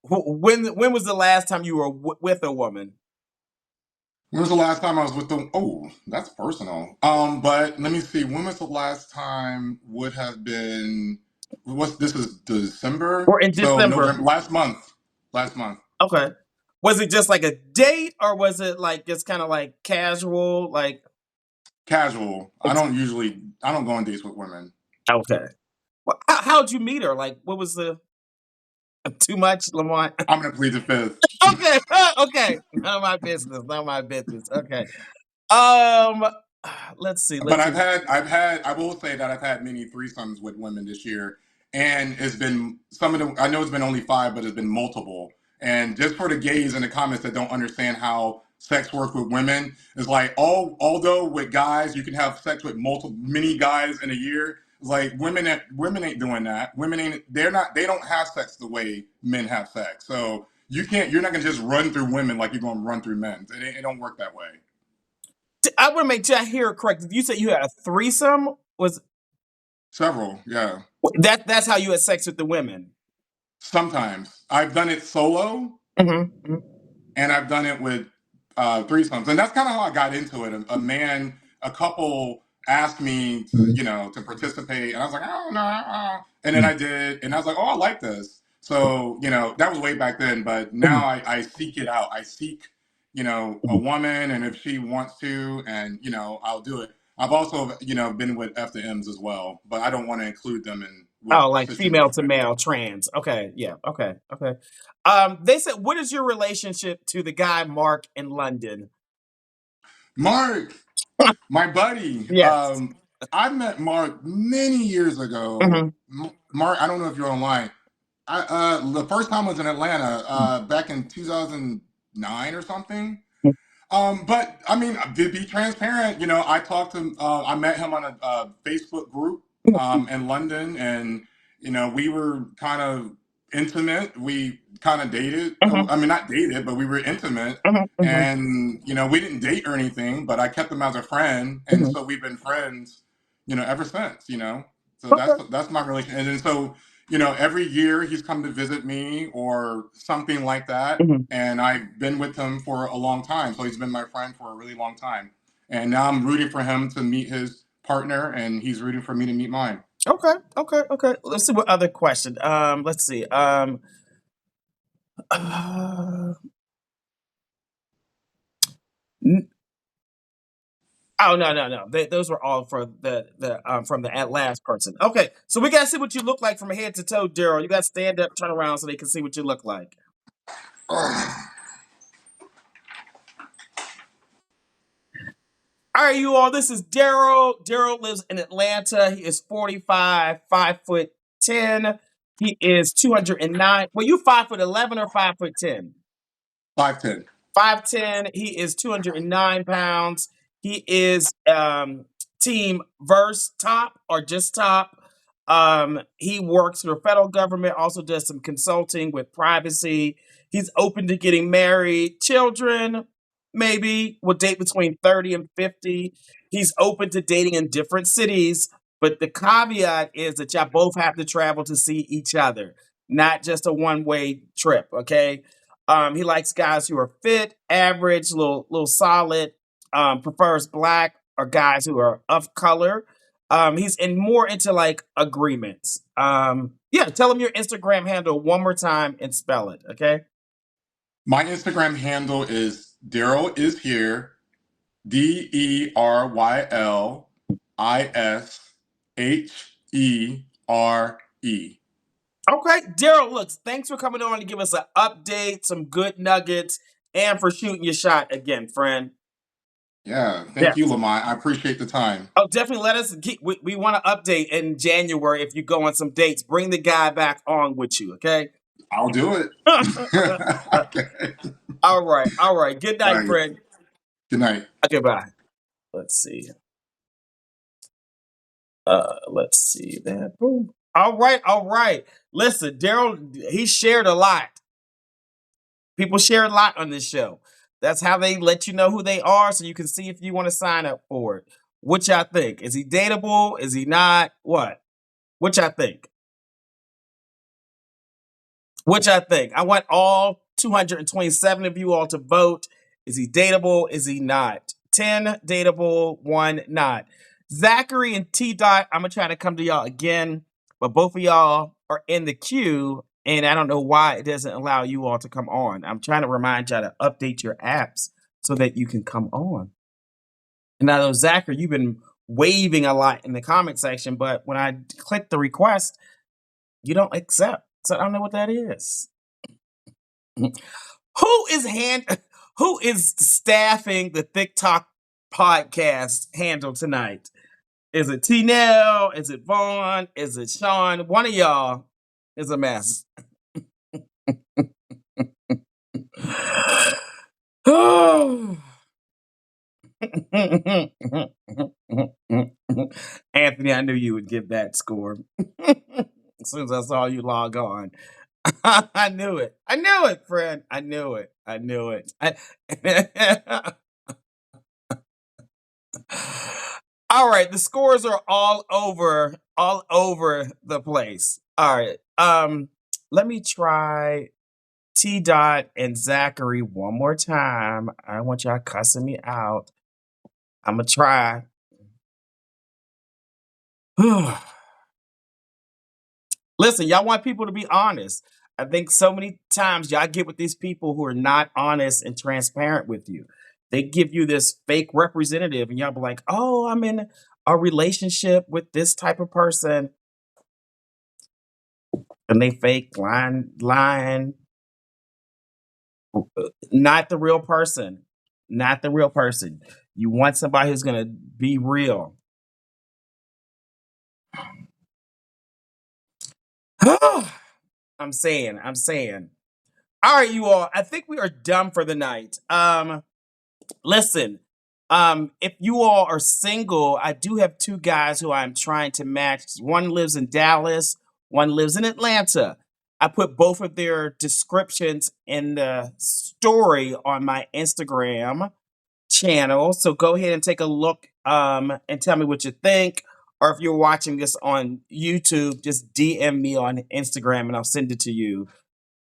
when was the last time you were with a woman? When was the last time I was with them? Oh, that's personal. But let me see. When was the last time? Would have been. What's this is December, Or in so December? November last month. Last month. Okay. Was it just like a date, or was it like just kind of like casual, like? Casual. I don't go on dates with women. Okay. Well, how'd you meet her? Like, what was the too much, Lamont? I'm gonna plead the fifth. Okay, okay. None of my business. None of my business. Okay. Um, let's see. But Let's see. I will say that I've had many threesomes with women this year, and it's been some of them. I know it's been only 5, but it's been multiple. And just for the gays in the comments that don't understand how sex works with women, it's like although with guys you can have sex with many guys in a year. It's like women ain't doing that. Women ain't they don't have sex the way men have sex. So you're not gonna just run through women like you're gonna run through men. It don't work that way. I want to make sure I hear it correct. You said you had a threesome. Was Several, yeah. that's how you had sex with the women? Sometimes I've done it solo, Mm-hmm. and I've done it with threesomes, and that's kind of how I got into it. A couple asked me to participate, and I was like, oh no, and then I did, and I was like, oh, I like this. So that was way back then, but now I seek it out. I seek a woman, and if she wants to, and I'll do it. I've also been with F to M's as well, but I don't want to include them in with Oh, like female to situation. male, trans. Okay, yeah, okay, okay. They said, what is your relationship to the guy Mark in London? Mark, my buddy. Yes. I met Mark many years ago. Mm-hmm. Mark, I don't know if you're online. The first time I was in Atlanta back in 2009 or something. But I mean, to be transparent, I met him on a Facebook group in London, and we were kind of intimate. We kind of dated. Mm-hmm. I mean, not dated, but we were intimate. Mm-hmm. And we didn't date or anything, but I kept him as a friend, and Mm-hmm. so we've been friends, ever since. So Okay. that's my relation. And then so every year he's come to visit me or something like that. Mm-hmm. And I've been with him for a long time. So he's been my friend for a really long time. And now I'm rooting for him to meet his partner, and he's rooting for me to meet mine. Okay. Okay. Okay. Let's see what other question. Let's see. N- oh no. Those were all for the from the at last person. Okay, so we gotta see what you look like from head to toe, Daryl. You gotta stand up, turn around, so they can see what you look like. All right, you all. This is Daryl. Daryl lives in Atlanta. He is 45, 5'10". He is 209. Well, you 5'11" or 5'10"? 5'10". 5'10". He is 209 pounds. He is team verse top or just top. He works for the federal government, also does some consulting with privacy. He's open to getting married, children, maybe will date between 30 and 50. He's open to dating in different cities, but the caveat is that y'all both have to travel to see each other, not just a one-way trip, okay? He likes guys who are fit, average, little solid. Prefers black or guys who are of color. He's more into like agreements. Yeah, tell him your Instagram handle one more time and spell it. Okay. My Instagram handle is Daryl is here, DerylisHere. Okay, Daryl. Look, thanks for coming on to give us an update, some good nuggets, and for shooting your shot again, friend. Yeah, Yeah. thank you, Lamont. I appreciate the time. Oh, definitely. Let us get. We want to update in January if you go on some dates. Bring the guy back on with you. Okay. I'll do it. Okay. All right. All right. Good All night, right. friend. Good night. Okay, bye. Let's see. Let's see that. Boom. All right. All right. Listen, Daryl, he shared a lot. People share a lot on this show. That's how they let you know who they are, so you can see if you want to sign up for it. What y'all think? Is he dateable? Is he not? What? What y'all think? What y'all think? I want all 227 of you all to vote. Is he dateable? Is he not? 10 dateable, 1 not. Zachary and T Dot, I'm gonna try to come to y'all again, but both of y'all are in the queue, and I don't know why it doesn't allow you all to come on. I'm trying to remind y'all to update your apps so that you can come on. And I know, Zachary, you've been waving a lot in the comment section, but when I click the request, you don't accept. So I don't know what that is. Who is staffing the TikTok podcast handle tonight? Is it T-Nell? Is it Vaughn? Is it Sean? One of y'all is a mess. Anthony, I knew you would give that score. As soon as I saw you log on. I knew it. I knew it, friend. I knew it. I knew it. All right, the scores are all over the place. All right. Let me try T Dot and Zachary one more time. I don't want y'all cussing me out. I'm gonna try. Listen, y'all want people to be honest. I think so many times y'all get with these people who are not honest and transparent with you. They give you this fake representative, and y'all be like, oh, I'm in a relationship with this type of person. And they fake, lying. Not the real person. Not the real person. You want somebody who's going to be real. I'm saying. All right, you all. I think we are done for the night. Listen, if you all are single, I do have 2 guys who I'm trying to match. One lives in Dallas, one lives in Atlanta. I put both of their descriptions in the story on my Instagram channel. So go ahead and take a look and tell me what you think. Or if you're watching this on YouTube, just DM me on Instagram and I'll send it to you,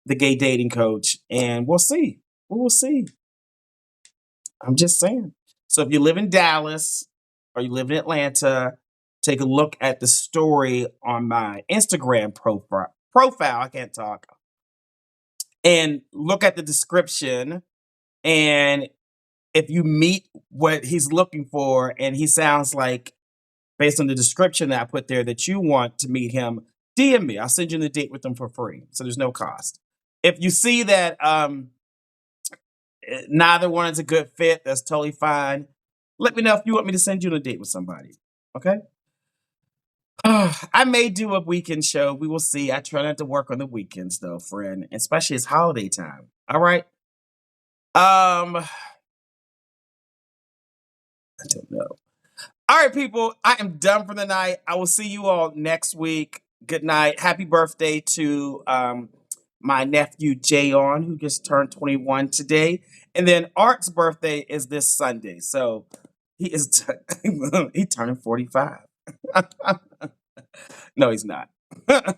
the Gay Dating Coach, and we'll see. We will see. I'm just saying. So if you live in Dallas or you live in Atlanta, take a look at the story on my Instagram profile. I can't talk. And look at the description. And if you meet what he's looking for and he sounds like, based on the description that I put there, that you want to meet him, DM me. I'll send you the date with him for free. So there's no cost. If you see that neither one is a good fit, that's totally fine. Let me know if you want me to send you on a date with somebody. Okay? I may do a weekend show. We will see. I try not to work on the weekends though, friend, especially it's holiday time. All right. I don't know. All right, people. I am done for the night. I will see you all next week. Good night. Happy birthday to my nephew Jayon, who just turned 21 today. And then Art's birthday is this Sunday. So he is he turning 45. No, he's not.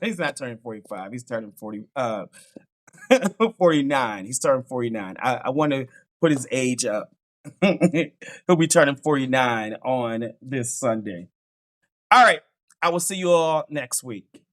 He's not turning 45. He's turning 49. He's turning 49. I want to put his age up. He'll be turning 49 on this Sunday. All right. I will see you all next week.